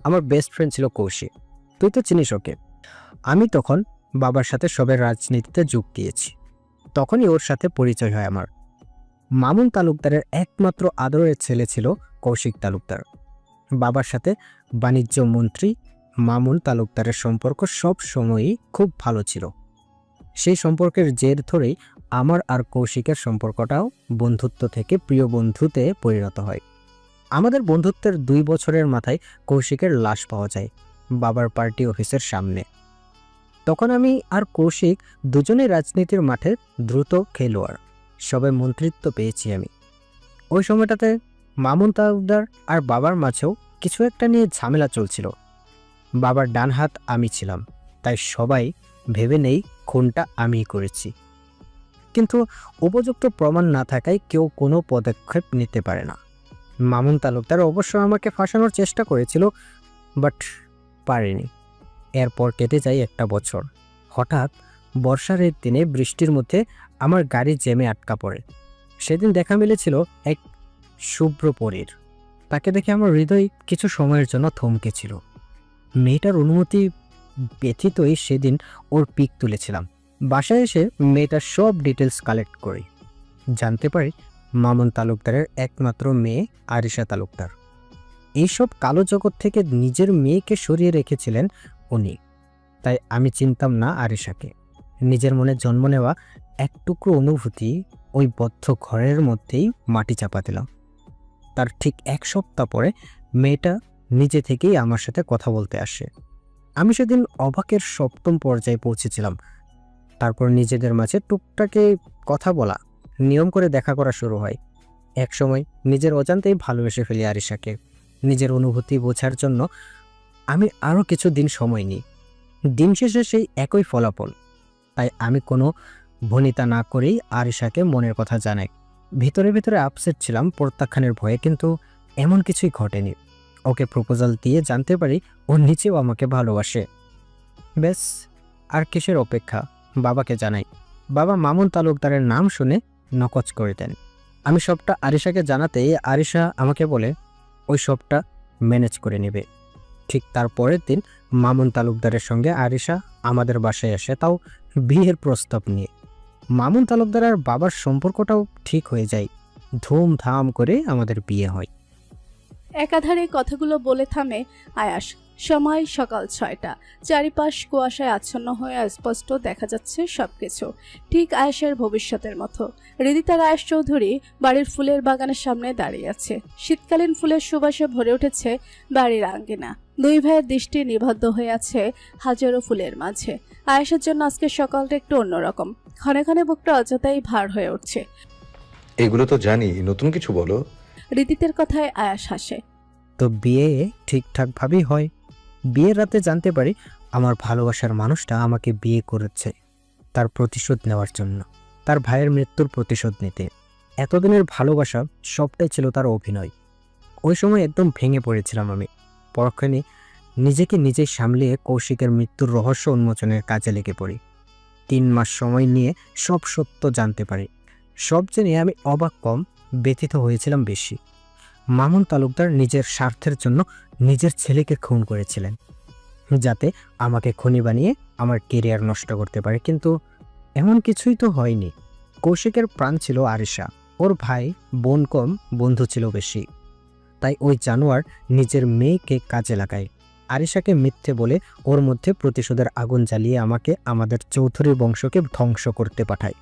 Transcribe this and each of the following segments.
আমার best friend ছিল কৌশিক। তুই তো চিনিস ওকে। আমি তখন বাবার সাথে সবে রাজনীতিতে যোগ দিয়েছি। তখনই ওর সাথে পরিচয় হয় আমার। মামুন তালুকদারের একমাত্র আদরের ছেলে ছিল কৌশিক তালুকদার। বাবার সাথে বাণিজ্য মন্ত্রী মামুন তালুকদারের সম্পর্ক সব সময়ই খুব ভালো ছিল। সেই সম্পর্কের জের ধরেই আমার আর কৌশিকের সম্পর্কটাও বন্ধুত্ব থেকে প্রিয় বন্ধুতে পরিণত হয়। আমাদের বন্ধুত্বের 2 বছরের মাথায় কৌশিকের লাশ পাওয়া যায় বাবার পার্টি অফিসের সামনে। তখন আমি আর কৌশিক দুজনেই রাজনীতির মাঠে দ্রুত খেলোয়াড়, সবে মন্ত্রিত্ব পেয়েছি আমি। ওই সময়টাতে মামুন তালুকদার আর বাবার মাঝেও কিছু একটা নিয়ে ঝামেলা চলছিল। বাবার ডান হাত আমি ছিলাম, তাই সবাই ভেবে নেই খুনটা আমিই করেছি। কিন্তু উপযুক্ত প্রমাণ না থাকায় কেউ কোনো পদক্ষেপ নিতে পারে না। মামুন তালুকদার অবশ্য আমাকে ফাঁসানোর চেষ্টা করেছিল, বাট পারেনি। এরপর কেটে যায় 1 বছর। হঠাৎ বর্ষার দিনে বৃষ্টির মধ্যে আমার গাড়ি জ্যামে আটকা পড়ে। সেদিন দেখা মিলেছিল এক শুভ্র পরীর। তাকে দেখে আমার হৃদয় কিছু সময়ের জন্য থমকেছিল। মেয়েটার অনুমতি ব্যতীতই সেদিন ওর পিক তুলেছিলাম। বাসায় এসে মেয়েটার সব ডিটেলস কালেক্ট করি। জানতে পারি মামুন তালুকদারের একমাত্র মেয়ে আরিশা তালুকদার। এইসব কালো জগৎ থেকে নিজের মেয়েকে সরিয়ে রেখেছিলেন উনি। তাই আমি চিনতাম না আরিশাকে। নিজের মনে জন্ম নেওয়া এক টুকরো অনুভূতি ওই বদ্ধ ঘরের মধ্যেই মাটি চাপা দিলাম। তার ঠিক 1 সপ্তাহ পরে মেয়েটা নিজে থেকেই আমার সাথে কথা বলতে আসে। আমি সেদিন অবাকের 7ম পর্যায়ে পৌঁছেছিলাম। তারপর নিজেদের মাঝে টুকটাকে কথা বলা, নিয়ম করে দেখা করা শুরু হয়। এক সময় নিজের অজান্তেই ভালোবেসে ফেলি আরিশাকে। নিজের অনুভূতি বোঝার জন্য আমি আরও কিছু দিন সময় নিই। দিন শেষে সেই একই ফলাফল। তাই আমি কোনো ভনিতা না করেই আরিশাকে মনের কথা জানাই। ভিতরে ভিতরে আপসেট ছিলাম প্রত্যাখ্যানের ভয়ে, কিন্তু এমন কিছুই ঘটেনি। ওকে প্রপোজাল দিয়ে জানতে পারি ও নিচেও আমাকে ভালোবাসে। ব্যাস, আর কিসের অপেক্ষা? বাবাকে জানাই। বাবা মামুন তালুকদারের নাম শুনে নকচ করে দেন। আমি সবটা আরিশাকে জানাতেই আরিশা আমাকে বলে ওই সবটা ম্যানেজ করে নেবে। ঠিক তার পরের দিন মামুন তালুকদারের সঙ্গে আরিশা আমাদের বাসায় আসে, তাও বিয়ের প্রস্তাব নিয়ে। মামুন তালুকদার আর বাবার সম্পর্কটাও ঠিক হয়ে যায়। ধুমধাম করে আমাদের বিয়ে হয়। একাধারে কথাগুলো বলে থামে আয়াস। সময় সকাল 6টা। চারিপাশ কুয়াশায় আচ্ছন্ন হয়ে স্পষ্ট দেখা যাচ্ছে সবকিছু, ঠিক আয়াসের ভবিষ্যতের মতো। হৃদিতা রায়চৌধুরী বাড়ির ফুলের বাগানের সামনে দাঁড়িয়ে আছে। শীতকালীন ফুলের সুবাসে ভরে উঠেছে বাড়ির আঙ্গিনা। 2 ভাইয়ের দৃষ্টি নিবদ্ধ হয়ে আছে হাজারো ফুলের মাঝে। আয়াসের জন্য আজকের সকালটা একটু অন্যরকম। ক্ষণে ক্ষণে বুকটা অযথাই ভার হয়ে উঠছে। এগুলো তো জানি, নতুন কিছু বলো। হৃদিতের কথায় আয়াস হাসে। তো বিয়ে ঠিকঠাকভাবেই হয়। বিয়ের রাতে জানতে পারি আমার ভালোবাসার মানুষটা আমাকে বিয়ে করেছে তার প্রতিশোধ নেওয়ার জন্য, তার ভাইয়ের মৃত্যুর প্রতিশোধ নিতে। এতদিনের ভালোবাসা সবটাই ছিল তার অভিনয়। ওই সময় একদম ভেঙে পড়েছিলাম আমি। পরক্ষণে নিজেকে নিজেই সামলিয়ে কৌশিকের মৃত্যুর রহস্য উন্মোচনের কাজে লেগে পড়ি। 3 মাস সময় নিয়ে সব সত্য জানতে পারি। সব জেনে আমি অবাক কম, ব্যথিত হয়েছিলাম বেশি। মামুন তালুকদার নিজের স্বার্থের জন্য নিজের ছেলেকে খুন করেছিলেন, যাতে আমাকে খুনি বানিয়ে আমার কেরিয়ার নষ্ট করতে পারে। কিন্তু এমন কিছুই তো হয়নি। কৌশিকের প্রাণ ছিল আরিশা। ওর ভাই বোন কম, বন্ধু ছিল বেশি। তাই ওই জানোয়ার নিজের মেয়েকে কাজে লাগায়। আরিশাকে মিথ্যে বলে ওর মধ্যে প্রতিশোধের আগুন জ্বালিয়ে আমাকে আমাদের চৌধুরী বংশকে ধ্বংস করতে পাঠায়।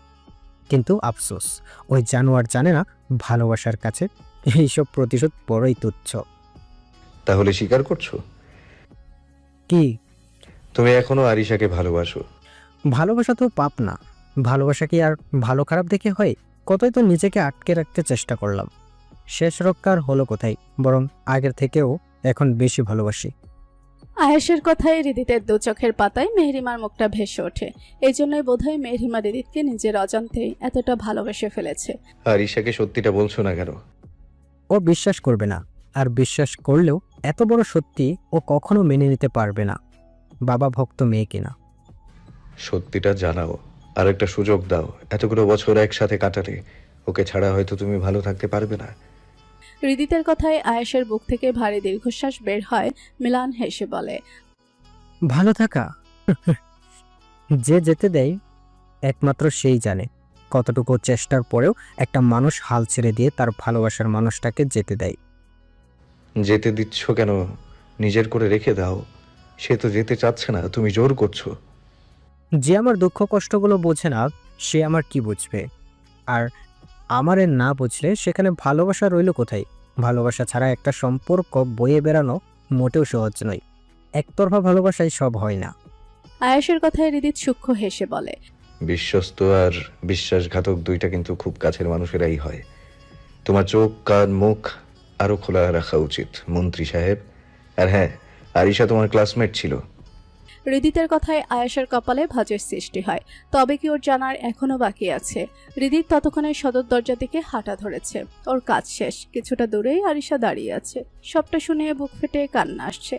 কিন্তু আফসোস, ওই জানোয়ার জানে না ভালোবাসার কাছে এইসব প্রতিশোধ বড়ই তুচ্ছ। তাহলে স্বীকার করছো কি? তুমি এখনো আরিশাকে ভালোবাসো? ভালোবাসা তো পাপ না। ভালোবাসা কি আর ভালো খারাপ দেখে হয়? কতই তো নিজেকে আটকে রাখতে চেষ্টা করলাম। শেষ রক্ষার হলো কোথায়, বরং আগের থেকেও এখন বেশি ভালোবাসি। আয়েশের কথায় হৃদিতের 2 চোখের পাতায় মেহরিমার মুখটা ভেসে ওঠে। এই জন্যই বোধহয় মেহরিমা হৃদিতকে নিজের অজান্তেই এতটা ভালোবেসে ফেলেছে। আরিশাকে সত্যিটা বলছো না কেন? ও বিশ্বাস করবে না, আর বিশ্বাস করলেও এত বড় সত্যি ও কখনো মেনে নিতে পারবে না। বাবা ভক্ত মেয়ে কিনা। সত্যিটা জানাও, আর একটা সুযোগ দাও। এতগুলো বছর একসাথে কাটালে, ওকে ছাড়া হয়তো তুমি ভালো থাকতে পারবে না। হৃদিতের কথায় আয়েশের বুক থেকে ভারী দীর্ঘশ্বাস বের হয়। মিলান হেসে বলে, ভালো থাকা যে যেতে দেয় একমাত্র সেই জানে কতটুকু চেষ্টার পরেও একটা মানুষ হাল ছেড়ে দিয়ে তার ভালোবাসার মানুষটাকে যেতে দেয়। যেতে দিচ্ছ কেন? নিজের করে রেখে দাও। সে তো যেতে চাচ্ছে না, তুমি জোর করছো। যে আমার দুঃখ কষ্টগুলো বোঝে না সে আমার কি বুঝবে? আর আমারে না বুঝলে সেখানে ভালোবাসা রইল কোথায়? ভালোবাসা ছাড়া একটা সম্পর্ক বয়ে বেড়ানো মোটেও সহজ নয়। একতরফা ভালোবাসায় সব হয় না। আয়েশের কথায় হৃদিত সূক্ষ্ম হেসে বলে, বিশ্বস্ত আর বিশ্বাসঘাতক দুইটা কিন্তু খুব কাছের মানুষেরাই হয়। তোমার চোখ কান মুখ আরো খোলা রাখা উচিত মন্ত্রী সাহেব। আর হ্যাঁ, আরিশা তোমার ক্লাসমেট ছিল। হৃদিতের কথায় আয়েশের কপালে ভাঁজের সৃষ্টি হয়। তবে কি ওর জানার এখনো বাকি আছে? হৃদিত ততক্ষণে সদর দরজার দিকে হাঁটা ধরেছে। ওর কাজ শেষ, কিছুটা দূরেই আরিশা দাঁড়িয়ে আছে। সবটা শুনে বুক ফেটে কান্না আসছে।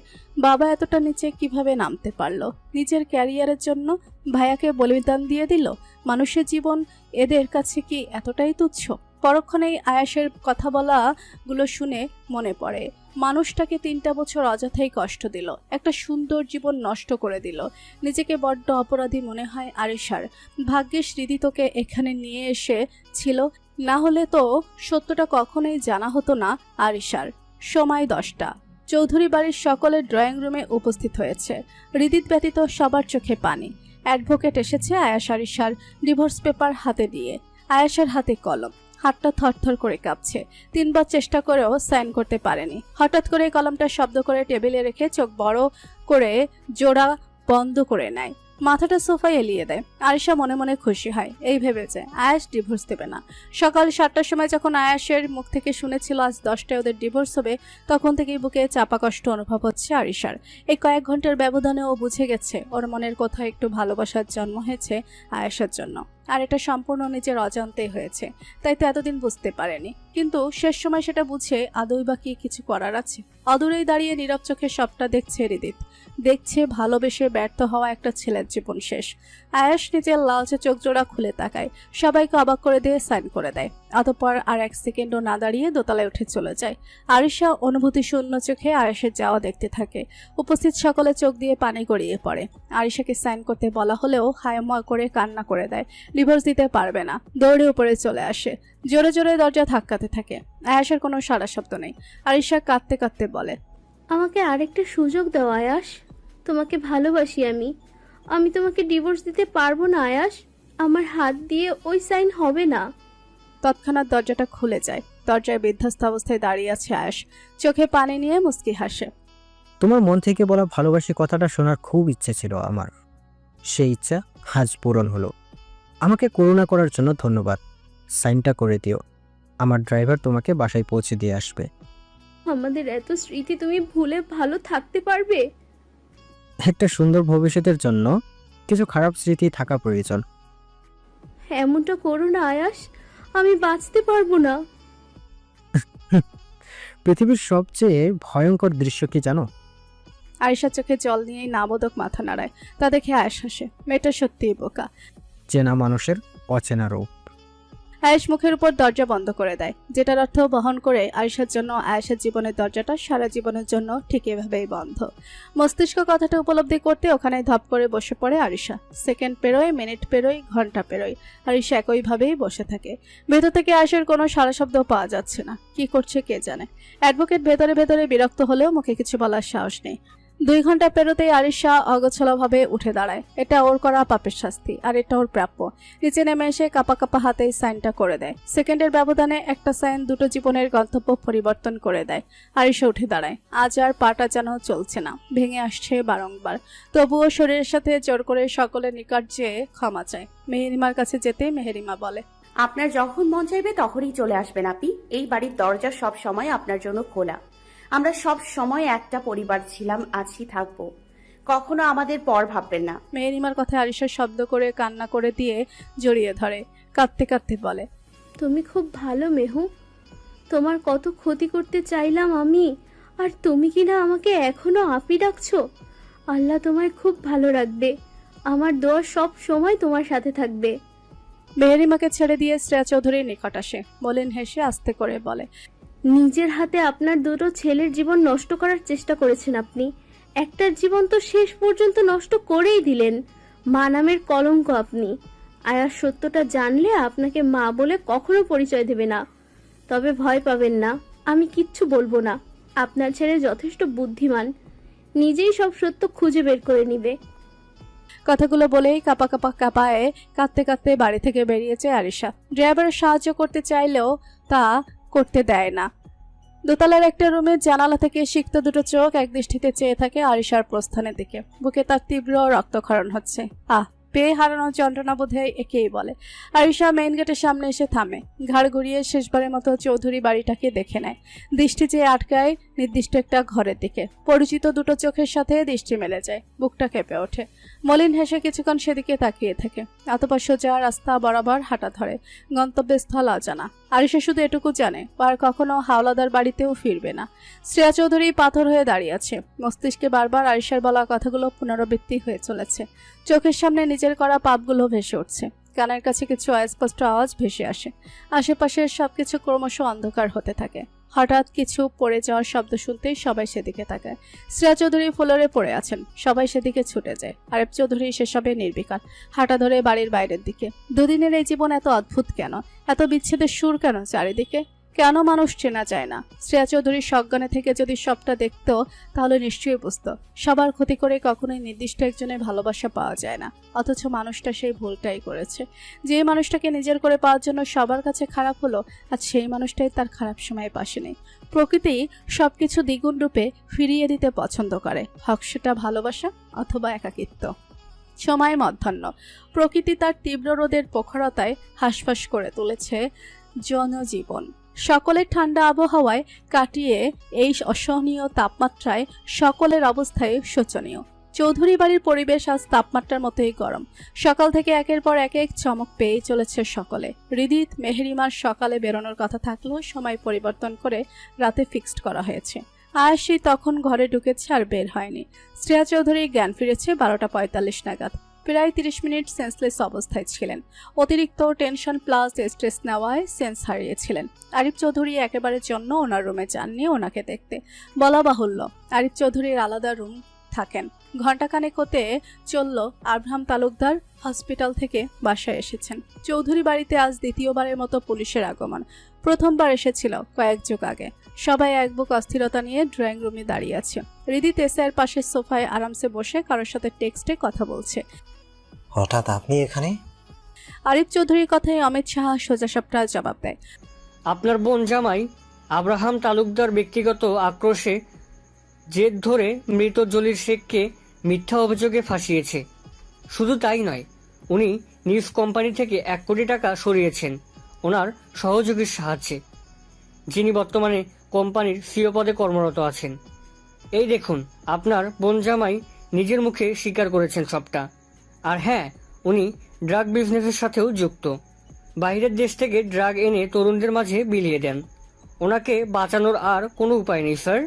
বাবা এতটা নিচে কিভাবে নামতে পারলো? নিজের ক্যারিয়ারের জন্য ভাইয়াকে বলিদান দিয়ে দিল। মানুষের জীবন এদের কাছে কি এতটাই তুচ্ছ? পরক্ষণেই আয়াসের কথা বলাগুলো শুনে মনে পড়ে, মানুষটাকে 3টা বছর অযথাই কষ্ট দিল, একটা সুন্দর জীবন নষ্ট করে দিল। নিজেকে বড্ড অপরাধী মনে হয় আরিশার। ভাগ্যিস হৃদিতকে এখানে নিয়ে এসেছিল, না হলে তো সত্যটা কখনোই জানা হতো না আরিশার। সময় 10টা। চৌধুরী বাড়ির সকলের ড্রয়িং রুমে উপস্থিত হয়েছে। হৃদিত ব্যতীত সবার চোখে পানি। অ্যাডভোকেট এসেছে আয়াস আরিশার ডিভোর্স পেপার হাতে দিয়ে। আয়াসের হাতে কলম, হাতটা থরথর করে কাঁপছে। 3বার চেষ্টা করেও সাইন করতে পারেনি। হঠাৎ করে কলমটা শব্দ করে টেবিলে রেখে চোখ বড় করে জোড়া বন্ধ করে নেয়। মাথাটা সোফায় এলিয়ে দেয়। আরিশা মনে মনে খুশি হয়, এই ভেবেছে আয়াস ডিভোর্স দেবে না। সকাল 7টার সময় যখন আয়াসের মুখ থেকে শুনেছিল আজ 10টায় ওদের ডিভোর্স হবে, তখন থেকেই বুকে চাপা কষ্ট অনুভব হচ্ছে আরিশার। এই কয়েক ঘন্টার ব্যবধানে ও বুঝে গেছে ওর মনের কোথাও একটু ভালোবাসার জন্ম হয়েছে আয়াসের জন্য। আর এটা সম্পূর্ণ নিজের অজান্তেই হয়েছে, তাই তো এতদিন বুঝতে পারেনি। কিন্তু শেষ সময় সেটা বুঝে আদৌ বা কি কিছু করার আছে? অদূরেই দাঁড়িয়ে নীরব চোখে সবটা দেখছে হৃদিত। দেখছে ভালোবেসে ব্যর্থ হওয়া একটা ছেলের জীবন শেষ। আয়াস নিজের লালচে চোখ জোড়া খুলে তাকায়, সবাইকে অবাক করে দিয়ে সাইন করে দেয়। অতঃপর আর 1 সেকেন্ডও না দাঁড়িয়ে দোতলায় উঠে চলে যায়। আরিশা অনুভূতি শূন্য চোখে আয়াসের যাওয়া দেখতে থাকে। উপস্থিত সকলে চোখ দিয়ে পানি গড়িয়ে পড়ে। আরিশাকে সাইন করতে বলা হলেও হায়ময় করে কান্না করে দেয়। ডিভোর্স দিতে পারবে না, দৌড়ে উপরে চলে আসে। জোরে জোরে দরজা ধাক্কাতে থাকে। আয়াসের কোনো সাড়া শব্দ নেই। আরিশা কাঁদতে কাঁদতে বলে, আমাকে আরেকটা সুযোগ দাও আয়াস, তোমাকে ভালোবাসি আমি তোমাকে ডিভোর্স দিতে পারবো না আয়াস, আমার হাত দিয়ে ওই সাইন হবে না। তৎক্ষণাৎ দরজাটা খুলে যায়। দরজায় বিধ্বস্ত অবস্থায় দাঁড়িয়ে আছে আয়াস, চোখে পানি নিয়ে মুচকি হাসে। তোমার মন থেকে বলা ভালোবাসি কথাটা শোনার খুব ইচ্ছে ছিল আমার। সেই ইচ্ছা আজ পূরণ হলো। আমাকে করুণা করার জন্য ধন্যবাদ। সাইনটা করে দিও, আমার ড্রাইভার তোমাকে বাসায় পৌঁছে দিয়ে আসবে। আমাদের এত স্মৃতি তুমি ভুলে ভালো থাকতে পারবে? একটা সুন্দর ভবিষ্যতের জন্য কিছু খারাপ স্মৃতি থাকা প্রয়োজন। এমনটা করো না আয়াস, আমি বাঁচতে পারবো না। পৃথিবীর সবচেয়ে ভয়ঙ্কর দৃশ্য কি জানো? আরিশার চোখে জল নিয়েই নাবোধক মাথা নাড়ায়। তা দেখে আয়াস হাসে। মেয়েটা সত্যিই বোকা। চেনা মানুষের অচেনা রূপ। আয়েশ মুখের উপর দরজা বন্ধ করে দেয়, যেটার অর্থ বহন করে আরিশার জন্য আয়েশের জীবনের দরজাটা সারা জীবনের জন্য ঠিক এভাবেই বন্ধ। মস্তিষ্ক কথাটা উপলব্ধি করতে ওখানে ধপ করে বসে পড়ে আরিশা। সেকেন্ড পেরোয়, মিনিট পেরোয়, ঘন্টা পেরোয়, আরিশা একইভাবেই বসে থাকে। ভেতর থেকে আয়েশের কোনো সারা শব্দ পাওয়া যাচ্ছে না। কি করছে কে জানে। অ্যাডভোকেট ভেতরে ভেতরে বিরক্ত হলেও মুখে কিছু বলার সাহস নেই। 2 ঘন্টা পেরোতেই আরিশা অগোছালোভাবে উঠে দাঁড়ায়। এটা ওর করা পাপের শাস্তি, আর এটা ওর প্রাপ্য। নিচে নেমে এসে কাপা কাপা হাতেই সাইনটা করে দেয়। সেকেন্ডের ব্যবধানে একটা সাইন 2টো জীবনের গন্তব্য পরিবর্তন করে দেয়। আরিশা উঠে দাঁড়ায়। আজ আর পাটা যেন চলছে না, ভেঙে আসছে বারংবার। তবুও শরীরের সাথে জোর করে সকলের নিকট যেয়ে ক্ষমা চায়। মেহেরিমার কাছে যেতে মেহেরিমা বলে, আপনার যখন মন চাইবে তখনই চলে আসবেন আপনি। এই বাড়ির দরজা সব সময় আপনার জন্য খোলা। আমরা সব সময় একটা পরিবার ছিলাম, আছি, থাকবো। কখনো আমাদের পর ভাববেন না। মেহেরিমার কথায় আরিশা শব্দ করে কান্না করে দিয়ে জড়িয়ে ধরে। কাঁদতে কাঁদতে বলে, তুমি খুব ভালো মেহু, তোমার কত ক্ষতি করতে চাইলাম আমি, আর তুমি কিনা আমাকে এখনো আপি ডাকছো। আল্লাহ তোমায় খুব ভালো রাখবে, আমার দোয়া সব সময় তোমার সাথে থাকবে। মেহেরিমাকে ছেড়ে দিয়ে শ্রেয়া চৌধুরীর নিকট আসে। বলেন হেসে আস্তে করে বলে, নিজের হাতে আপনার দুটো ছেলের জীবন নষ্ট করার চেষ্টা করেছেন আপনি। একটার জীবন তো শেষ পর্যন্ত নষ্ট করেই দিলেন। মা নামের কলঙ্ক আপনি। আয়াস সত্যটা জানলে আপনাকে মা বলে কখনো পরিচয় দেবে না। তবে ভয় পাবেন না, আমি কিচ্ছু বলবো না। আপনার ছেলে যথেষ্ট বুদ্ধিমান, নিজেই সব সত্য খুঁজে বের করে নিবে। কথাগুলো বলেই কাঁপায়ে কাঁদতে কাঁদতে বাড়ি থেকে বেরিয়েছে আরিশা। ড্রাইভারের সাহায্য করতে চাইলেও তা করতে দেয় না। দোতলার একটা রুমের জানালা থেকে সিক্ত দুটো চোখ একদৃষ্টিতে চেয়ে থাকে আরিশার প্রস্থানের দিকে। বুকে তার তীব্র রক্তক্ষরণ হচ্ছে। পেয়ে হারানোর যন্ত্রণা বোধে একেই বলে। আরিশা মেইন গেটের সামনে এসে থামে, ঘাড় ঘুরিয়ে শেষবারের মতো চৌধুরী বাড়িটাকে দেখে নেয়। দৃষ্টি চেয়ে আটকায় নির্দিষ্ট একটা ঘরের দিকে। পরিচিত দুটো চোখের সাথে দৃষ্টি মেলে যায়, বুকটা কেঁপে ওঠে। মলিন হেসে কিছুক্ষণ সেদিকে তাকিয়ে থাকে, অতঃপর সোজা রাস্তা বরাবর হাঁটা ধরে। গন্তব্যস্থল অজানা। আরিশা শুধু এটুকু জানে, আর কখনো হাওলাদার বাড়িতেও ফিরবে না। শ্রেয়া চৌধুরী পাথর হয়ে দাঁড়িয়ে আছে, মস্তিষ্কে বারবার আরিশার বলা কথাগুলো পুনরাবৃত্তি হয়ে চলেছে। চোখের সামনে নিজের করা পাপগুলো ভেসে উঠছে, কানের কাছে কিছু অস্পষ্ট আওয়াজ ভেসে আসে। আশেপাশের সবকিছু ক্রমশ অন্ধকার হতে থাকে। হঠাৎ কিছু পড়ে যাওয়ার শব্দ শুনতেই সবাই সেদিকে তাকায়। শ্রেয়া চৌধুরী ফ্লোরে পড়ে আছেন, সবাই সেদিকে ছুটে যায়। আরেফ চৌধুরী সেসবে নির্বিকার, হাঁটা ধরে বাড়ির বাইরের দিকে। দুদিনের এই জীবন এত অদ্ভুত কেন? এত বিচ্ছেদের সুর কেন চারিদিকে? কেন মানুষ চেনা যায় না? শ্রেয়া চৌধুরীর সজ্ঞানে থেকে যদি সবটা দেখতো তাহলে নিশ্চয়ই বুঝতো সবার ক্ষতি করে কখনোই নির্দিষ্ট একজনের ভালোবাসা পাওয়া যায় না। অথচ মানুষটা সেই ভুলটাই করেছে। যে মানুষটাকে নিজের করে পাওয়ার জন্য সবার কাছে খারাপ হলো, আজ সেই মানুষটাই তার খারাপ সময়ে পাশে নেই। প্রকৃতি সবকিছু দ্বিগুণ রূপে ফিরিয়ে দিতে পছন্দ করে, হোক সেটা ভালোবাসা অথবা একাকিত্ব। সময় মধ্যাহ্ন। প্রকৃতি তার তীব্র রোদের প্রখরতায় হাঁসফাঁস করে তুলেছে জনজীবন। সকলের ঠান্ডা আবহাওয়ায় কাটিয়ে এই অসহনীয় তাপমাত্রায় সকলের অবস্থায় শোচনীয়। চৌধুরী বাড়ির পরিবেশ আজ তাপমাত্রার মতোই গরম। সকাল থেকে একের পর এক চমক পেয়েই চলেছে সকলে। হৃদিত মেহেরিমার সকালে বেরোনোর কথা থাকলেও সময় পরিবর্তন করে রাতে ফিক্সড করা হয়েছে। আয়াসী তখন ঘরে ঢুকেছে আর বের হয়নি। শ্রেয়া চৌধুরী জ্ঞান ফিরেছে 12:45 নাগাদ। প্রায় 30 মিনিট সেন্সলেস অবস্থায় ছিলেন। অতিরিক্ত টেনশন প্লাস স্ট্রেস নেওয়ায় সেন্স হারিয়েছিলেন। আরিফ চৌধুরী একেবারের জন্য ওনার রুমে যাননি ওনাকে দেখতে। বলা বাহুল্য, আরিফ চৌধুরীর আলাদা রুম থাকেন। ঘণ্টাখানেক হতে চলল আব্রাহাম তালুকদার হসপিটাল থেকে বাসায় এসেছেন। চৌধুরী বাড়িতে আজ দ্বিতীয়বারের মতো পুলিশের আগমন। প্রথমবার এসেছিল কয়েক যুগ আগে। সবাই এক বুক অস্থিরতা নিয়ে ড্রয়িং রুমে দাঁড়িয়ে আছে। হৃদি তেসের পাশের সোফায় আরামসে বসে কারোর সাথে টেক্সটে কথা বলছে। হঠাৎ আপনি এখানে? আরিফ চৌধুরীর কথায় অমিত সাহা সোজাসাপটা জবাব দেয়। আপনার বোন জামাই আব্রাহাম তালুকদার ব্যক্তিগত আক্রোশে জেদ ধরে মৃত জলির শেখকে মিথ্যা অভিযোগে ফাঁসিয়েছে। শুধু তাই নয়, উনি নিউজ কোম্পানি থেকে 1 কোটি টাকা সরিয়েছেন ওনার সহযোগীর সাহায্যে, যিনি বর্তমানে কোম্পানির সিইও পদে কর্মরত আছেন। এই দেখুন, আপনার বোন জামাই নিজের মুখে স্বীকার করেছেন সবটা। আর হ্যাঁ, উনি ড্রাগ বিজনেসের সাথেও যুক্ত। বাইরের দেশ থেকে ড্রাগ এনে তরুণদের মাঝে বিলিয়ে দেন। ওনাকে বাঁচানোর আর কোনো উপায় নেই স্যার।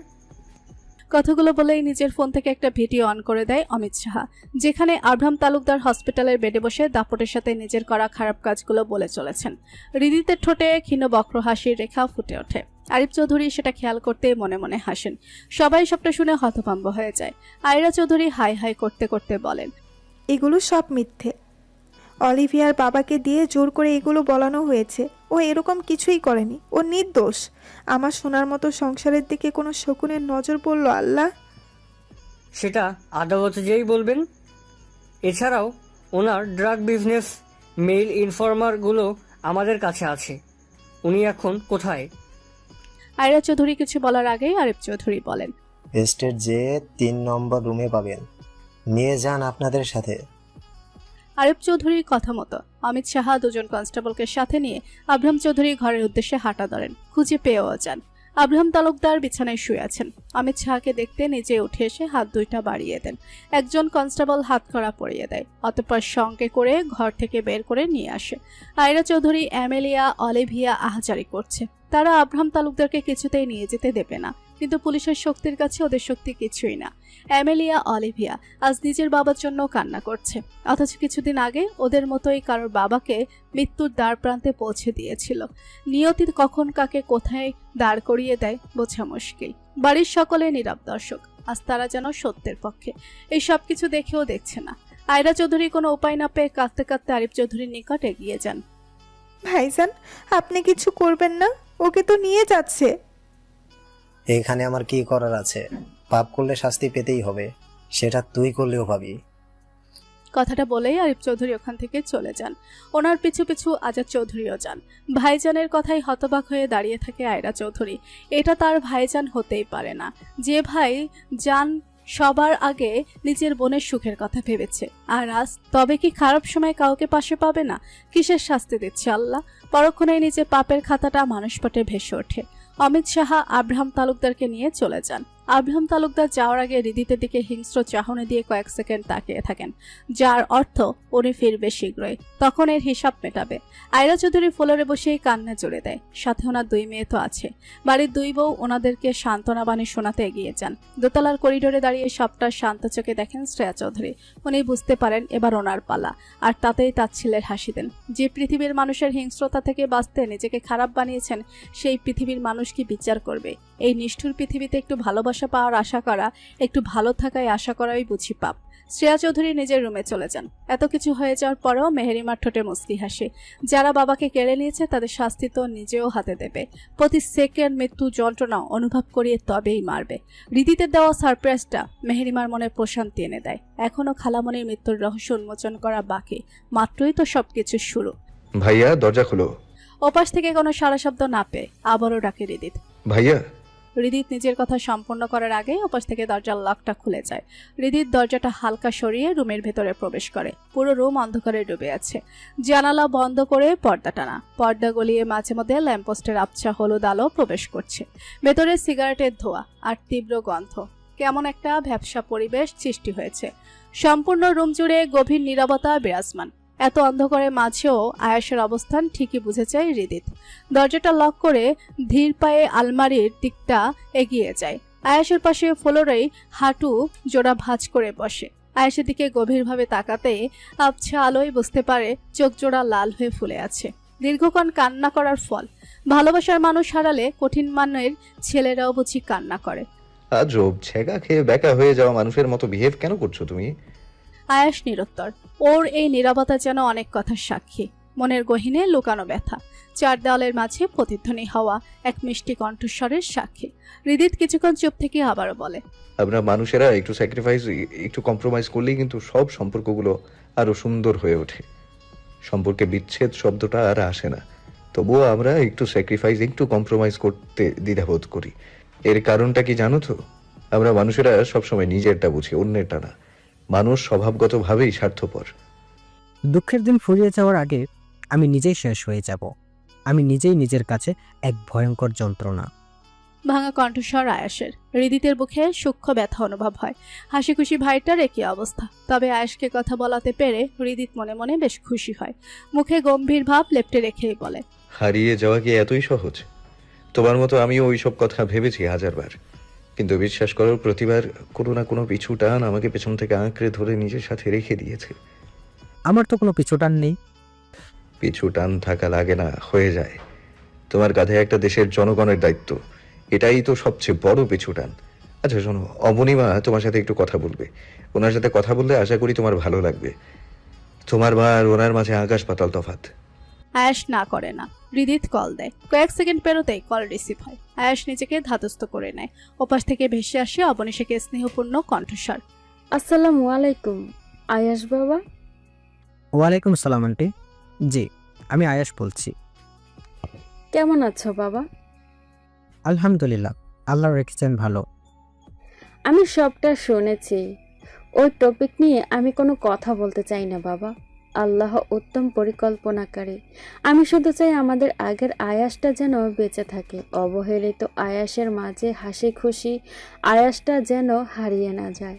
কথাগুলো বলেই নিজের ফোন থেকে একটা ভিডিও অন করে দেয় অমিত সাহা, যেখানে আব্রাহাম তালুকদার হসপিটালের বেডে বসে দাপটের সাথে নিজের করা খারাপ কাজগুলো বলে চলেছেন। হৃদিতের ঠোঁটে ক্ষীণ বক্র হাসির রেখা ফুটে ওঠে। আরিফ চৌধুরী সেটা খেয়াল করতে মনে মনে হাসেন। সবাই সবটা শুনে হতভম্ব হয়ে যায়। আয়রা চৌধুরী হাই হাই করতে করতে বলেন, এগুলো সব মিথ্যে। অলিভিয়ার বাবাকে দিয়ে জোর করে এগুলো বলানো হয়েছে। ও এরকম কিছুই করেনি, ও নির্দোষ। আমার সোনার মতো সংসারের দিকে কোনো শকুনের নজর পড়ল আল্লাহ? সেটা আদালতে যেই বলবেন। এছাড়াও ওনার ড্রাগ বিজনেস মেইল ইনফরমারগুলো আমাদের কাছে আছে। উনি এখন কোথায়? আয়রা চৌধুরী কিছু বলার আগেই আরিফ চৌধুরী বলেন, স্টেট যে 3 নম্বর রুমে পাবেন, নিয়ে যান আপনাদের সাথে। আরিফ চৌধুরীর কথা মতো অমিত সাহা দুজন কনস্টেবলকে সাথে নিয়ে আব্রাহাম চৌধুরী ঘরের উদ্দেশ্যে হাঁটা ধরেন। খুঁজে পেয়েও যান। আব্রাহাম তালুকদার বিছানায় শুয়ে আছেন। অমিত সাহাকে দেখতে নিজে উঠে এসে হাত দুইটা বাড়িয়ে দেন। একজন কনস্টেবল হাত কড়া পরিয়ে দেয়, অতঃপর সঙ্গে করে ঘর থেকে বের করে নিয়ে আসে। আয়রা চৌধুরী, অ্যামেলিয়া, অলিভিয়া আহাজারি করছে। তারা আব্রাহাম তালুকদারকে কিছুতেই নিয়ে যেতে দেবে না। কিন্তু পুলিশের শক্তির কাছে ওদের শক্তি কিছুই না। অ্যামেলিয়া অলিভিয়া আজ নিজের বাবার জন্য কান্না করছে, অথচ কিছুদিন আগে ওদের মতোই কারোর বাবাকে মৃত্যুর দ্বার প্রান্তে পৌঁছে দিয়েছিল। নিয়তি কখন কাকে কোথায় দাঁড় করিয়ে দেয় বোঝা মুশকিল। বাড়ির সকলে নীরব দর্শক, আজ তারা যেন সত্যের পক্ষে। এই সব কিছু দেখেও দেখছে না। আয়রা চৌধুরী কোনো উপায় না পেয়ে কাঁদতে কাঁদতে আরিফ চৌধুরীর নিকট এগিয়ে যান। ভাইজান, আপনি কিছু করবেন না? ওকে তো নিয়ে যাচ্ছে। এখানে আমার কি করার আছে? পাপ করলে শাস্তি পেতেই হবে, সেটা তুই করলেও পাবি। কথাটা বলেই আরিফ চৌধুরী ওখান থেকে চলে যান। ওনার পিছু পিছু আজাদ চৌধুরীও যান। ভাইজানের কথাই হতবাক হয়ে দাঁড়িয়ে থাকে আয়রা চৌধুরী। এটা তার ভাইজান হতেই পারে না, যে ভাই জান সবার আগে নিজের বোনের সুখের কথা ভেবেছে, আর আজ তবে কি খারাপ সময় কাউকে পাশে পাবে না? কিসের শাস্তি দিচ্ছে আল্লাহ? পরক্ষণেই নিজে পাপের খাতাটা মানুষপটে ভেসে ওঠে। অমিত সাহা আব্রাহাম তালুকদারকে নিয়ে চলে যান। আব্রাহাম তালুকদার যাওয়ার আগে হৃদিতের দিকে হিংস্র চাহনি দিয়ে কয়েক সেকেন্ড তাকিয়ে থাকেন, যার অর্থ উনি ফিরবে শীঘ্রই, তখন এর হিসাব মেটাবে। আয়রা চৌধুরী ফ্লোরে বসেই কান্না জুড়ে দেয়। সাথে ওনার 2 মেয়ে তো আছে। বাড়ির 2 বউ ওনাদেরকে সান্ত্বনা বাণী শোনাতে এগিয়ে যান। দোতলার করিডোরে দাঁড়িয়ে সবটা শান্ত চোখে দেখেন শ্রেয়া চৌধুরী। উনি বুঝতে পারেন এবার ওনার পালা, আর তাতেই তাচ্ছিল্যের হাসি দেন। যে পৃথিবীর মানুষের হিংস্রতা থেকে বাঁচতে নিজেকে খারাপ বানিয়েছেন, সেই পৃথিবীর মানুষ কি বিচার করবে? এই নিষ্ঠুর পৃথিবীতে একটু ভালোবাসা পাওয়ার আশা করা, একটু ভালো থাকায় আশা করাই বুঝি পাপ। শ্রেয়া চৌধুরী নিজের রুমে চলে যান। এত কিছু হয়ে যাওয়ার পরেও মেহেরিমার ঠোঁটে মুচকি হাসে। যারা বাবাকে কেড়ে নিয়েছে তাদের শাস্তি তো নিজেও হাতে দেবে। প্রতি সেকেন্ড মৃত্যু যন্ত্রণা অনুভব করিয়ে তবেই মারবে। রীতিতে দেওয়া সারপ্রাইজটা মেহেরিমার মনে প্রশান্তি এনে দেয়। এখনো খালামণির মৃত্যুর রহস্য উন্মোচন করা বাকি, মাত্রই তো সবকিছু শুরু। ভাইয়া দরজা খুলো। ওপাশ থেকে কোনো সারা শব্দ না পেয়ে আবারও ডাকে হৃদিত। ভাইয়া। হৃদিত নিজের কথা সম্পূর্ণ করার আগে ওপাশ থেকে দরজার লকটা খুলে যায়। হৃদিত দরজাটা হালকা সরিয়ে রুমের ভেতরে প্রবেশ করে। পুরো রুম অন্ধকারে ডুবে আছে। জানালা বন্ধ করে পর্দা টানা, পর্দা গলিয়ে মাঝে মধ্যে ল্যাম্পপোস্টের আবছা হলুদ আলো প্রবেশ করছে। ভেতরে সিগারেটের ধোঁয়া আর তীব্র গন্ধ, কেমন একটা ভ্যাপসা পরিবেশ সৃষ্টি হয়েছে। সম্পূর্ণ রুম জুড়ে গভীর নীরবতা বিরাজমান। এত অন্ধকারের মাঝেও আয়াসের অবস্থান ঠিকই বুঝেছে হৃদিত। দরজাটা লক করে ধীর পায়ে আলমারির দিকটা এগিয়ে যায়। আয়াসের পাশে ফ্লোরেই হাঁটু জোড়া ভাঁজ করে বসে। আয়াসের দিকে গভীরভাবে তাকাতে আবছা আলোয় বুঝতে পারে চোখ জোড়া লাল হয়ে ফুলে আছে। দীর্ঘক্ষণ কান্না করার ফল। ভালোবাসার মানুষ হারালে কঠিন মানের ছেলেরাও বুঝি কান্না করে। আজব, ছেঁকা খেয়ে বেকা হয়ে যাওয়া মানুষের মতো বিহেভ কেন করছো তুমি? আয়াস নিরুত্তর। ওর এই নীরবতা যেন অনেক কথার সাক্ষী, মনের গহীনে লুকানো ব্যথা। 4 দেওয়ালের মাঝে প্রতিধ্বনি হওয়া এক মিষ্টি কণ্ঠস্বরের সাক্ষী। হৃদিত কিছুক্ষণ চুপ থেকে আবারও বলে, আমরা মানুষেরা একটু স্যাক্রিফাইস, একটু কম্প্রোমাইজ করলেই কিন্তু সব সম্পর্কগুলো আরো সুন্দর হয়ে ওঠে। সম্পর্কে বিচ্ছেদ শব্দটা আর আসে না। তবুও আমরা একটু স্যাক্রিফাইস, একটু কম্প্রোমাইজ করতে দ্বিধাবোধ করি। এর কারণটা কি জানো তো? আমরা মানুষেরা সবসময় নিজেরটা বুঝি, অন্যেরটা না। মানুষ স্বভাবগতভাবেই স্বার্থপর। দুঃখের দিন ফুরিয়ে যাওয়ার আগে আমি নিজেই শেষ হয়ে যাব। আমি নিজেই নিজের কাছে এক ভয়ঙ্কর যন্ত্রণা। ভাঙা কণ্ঠস্বর আয়াসের। হৃদিতের বুকে সূক্ষ্ম ব্যথা অনুভব হয়। হাসি খুশি ভাইটার একই অবস্থা। তবে আয়াসকে কথা বলাতে পেরে হৃদিত মনে মনে বেশ খুশি হয়। মুখে গম্ভীর ভাব লেপ্টে রেখেই বলে, হারিয়ে যাওয়া কি এতই সহজ? তোমার মতো আমিও ওইসব কথা ভেবেছি 1000 বার, কিন্তু বিশ্বাস করো প্রতিবার কোনো না কোনো পিছু টান আমাকে পেছন থেকে আঁকড়ে ধরে নিজের সাথে রেখে দিয়েছে। আমার তো কোনো পিছুটান নেই। পিছু টান থাকা লাগে না, হয়ে যায়। তোমার কাঁধে একটা দেশের জনগণের দায়িত্ব, এটাই তো সবচেয়ে বড় পিছু টান। আচ্ছা শোনো, অবনীমা তোমার সাথে একটু কথা বলবে। ওনার সাথে কথা বললে আশা করি তোমার ভালো লাগবে। তোমার মা আর ওনার মাঝে আকাশ পাতাল তফাৎ। আয়াস না করে না। হৃদিত কল দেয়। কয়েক সেকেন্ড পেরোতেই কল রিসিভ হয়। আয়াস নিজেকে ধাতস্থ করে নেয়। ওপাশ থেকে ভেসে আসে অবনীশাকে স্নেহপূর্ণ কণ্ঠস্বর। আসসালামু আলাইকুম আয়াস বাবা। ওয়ালাইকুম সালাম আন্টি। জি, আমি আয়াস বলছি। কেমন আছো বাবা? আলহামদুলিল্লাহ, আল্লাহ রেখেছেন ভালো। আমি সবটা শুনেছি। ওই টপিক নিয়ে আমি কোনো কথা বলতে চাই না বাবা। আল্লাহ উত্তম পরিকল্পনাকারী। আমি শুধু চাই আমাদের আগের আয়াসটা যেন বেঁচে থাকে। অবহেলিত আয়াসের মাঝে হাসি খুশি আয়াসটা যেন হারিয়ে না যায়।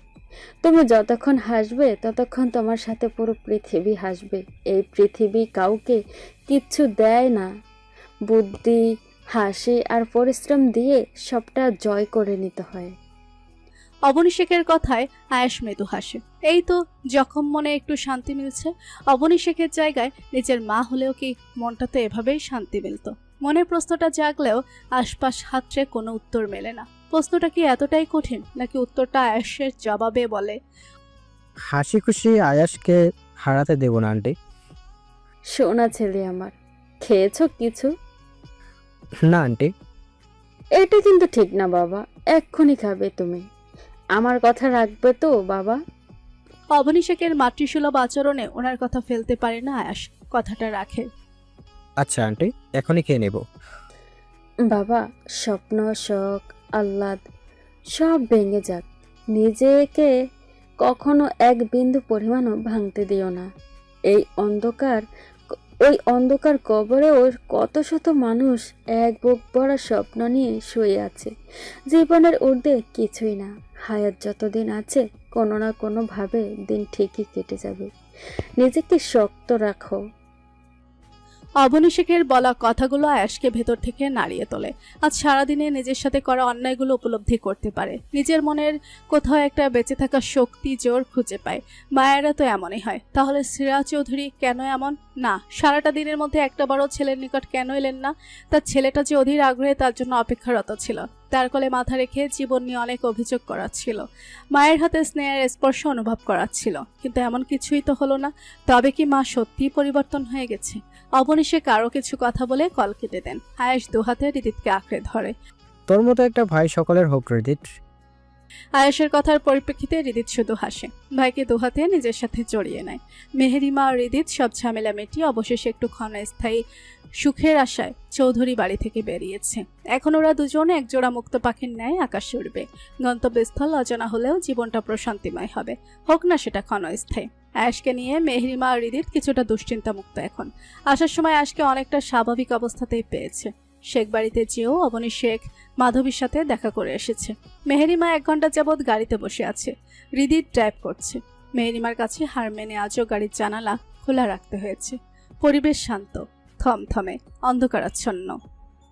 তুমি যতক্ষণ হাসবে ততক্ষণ তোমার সাথে পুরো পৃথিবী হাসবে। এই পৃথিবী কাউকে কিচ্ছু দেয় না। বুদ্ধি, হাসি আর পরিশ্রম দিয়ে সবটা জয় করে নিতে হয়। অবনী শেখের কথায় আয়াস মৃদু হাসে। এই তো জখম মনে একটু শান্তি মিলছে। অবনী শেখের জায়গায় নিজের মা হলেও কি মনটা তো এভাবেই শান্তি মিলত। মনে প্রশ্নটা জাগলেও আশপাশ হাতড়ে কোনো উত্তর মেলে না। প্রশ্নটা কি এতটাই কঠিন, নাকি উত্তরটা আয়াসের জবাবে বলে? হাসি খুশি আয়াসকে হারাতে দেব না আন্টি। সোনা ছেলে আমার, খেয়েছো কিছু? না আন্টি। এটা কিন্তু ঠিক না বাবা, এক্ষুনি খাবে তুমি। আমার কথা রাখবে তো বাবা? অবনী শেখের মাতৃসুলভ আচরণে ওনার কথা ফেলতে পারে না আয়াস, কথাটা রাখে। আচ্ছা আন্টি, এখনই খেয়ে নেব। বাবা, স্বপ্ন, শখ, আহ্লাদ সব ভেঙে যাক, নিজেকে কখনো এক বিন্দু পরিমাণও ভাঙতে দিও না। ওই অন্ধকার কবরে ওর কত শত মানুষ এক বুক ভরা স্বপ্ন নিয়ে শুয়ে আছে। জীবনের ঊর্ধ্বে কিছুই না। হায়াত যতদিন আছে কোনো না কোনো ভাবে দিন ঠিকই কেটে যাবে। নিজেকে শক্ত রাখো। অবনী শেখের বলা কথাগুলো আয়াসকে ভেতর থেকে নাড়িয়ে তোলে। আজ সারাদিনে নিজের সাথে করা অন্যায়গুলো উপলব্ধি করতে পারে। নিজের মনের কোথাও একটা বেঁচে থাকা শক্তি জোর খুঁজে পায়। মায়েরা তো এমনই হয়। তাহলে সিরাজ চৌধুরী কেন এমন? না, সারাটা দিনের মধ্যে একটা বড় ছেলের নিকট কেন এলেন না? তার ছেলেটা যে অধীর আগ্রহে তার জন্য অপেক্ষারত ছিল। তার কোলে মাথা রেখে জীবন নিয়ে অনেক অভিযোগ করাচ্ছিল। মায়ের হাতে স্নেহের স্পর্শ অনুভব করাচ্ছিল। কিন্তু এমন কিছুই তো হলো না। তবে কি মা সত্যিই পরিবর্তন হয়ে গেছে? অবনী শেখ আরও কিছু কথা বলে কল কেটে দেন। আয়াস দুহাতে রিদিতকে আঁকড়ে ধরে। তোর মতো একটা ভাই সকলের হোক রিদিত। আয়াসের কথার পরিপ্রেক্ষিতে রিদিত শুধু হাসে। ভাইকে দুহাতে নিজের সাথে জড়িয়ে নেয়। মেহেরিমা আর রিদিত সব ঝামেলা মিটিয়ে অবশেষে একটু ক্ষণস্থায়ী সুখের আশায় চৌধুরী বাড়ি থেকে বেরিয়েছে। এখন ওরা দুজনে একজোড়া মুক্ত পাখির ন্যায় আকাশে উড়বে। গন্তব্যস্থল অজানা হলেও জীবনটা প্রশান্তিময় হবে, হোক না সেটা ক্ষণস্থায়ী। আয়াসকে নিয়ে মেহেরিমা আর রিদিত কিছুটা দুশ্চিন্তা মুক্ত এখন। আসার সময় আয়াসকে অনেকটা স্বাভাবিক অবস্থাতেই পেয়েছে। শেখ বাড়িতে যেও অবনী শেখ মাধবীর সাথে দেখা করে এসেছে। মেহেরিমা 1 ঘন্টা যাবৎ গাড়িতে বসে আছে। রিদিত ড্রাইভ করছে। মেহেরিমার কাছে হার মেনে আজও গাড়ির জানালা খোলা রাখতে হয়েছে। পরিবেশ শান্ত, থমথমে, অন্ধকারাচ্ছন্ন,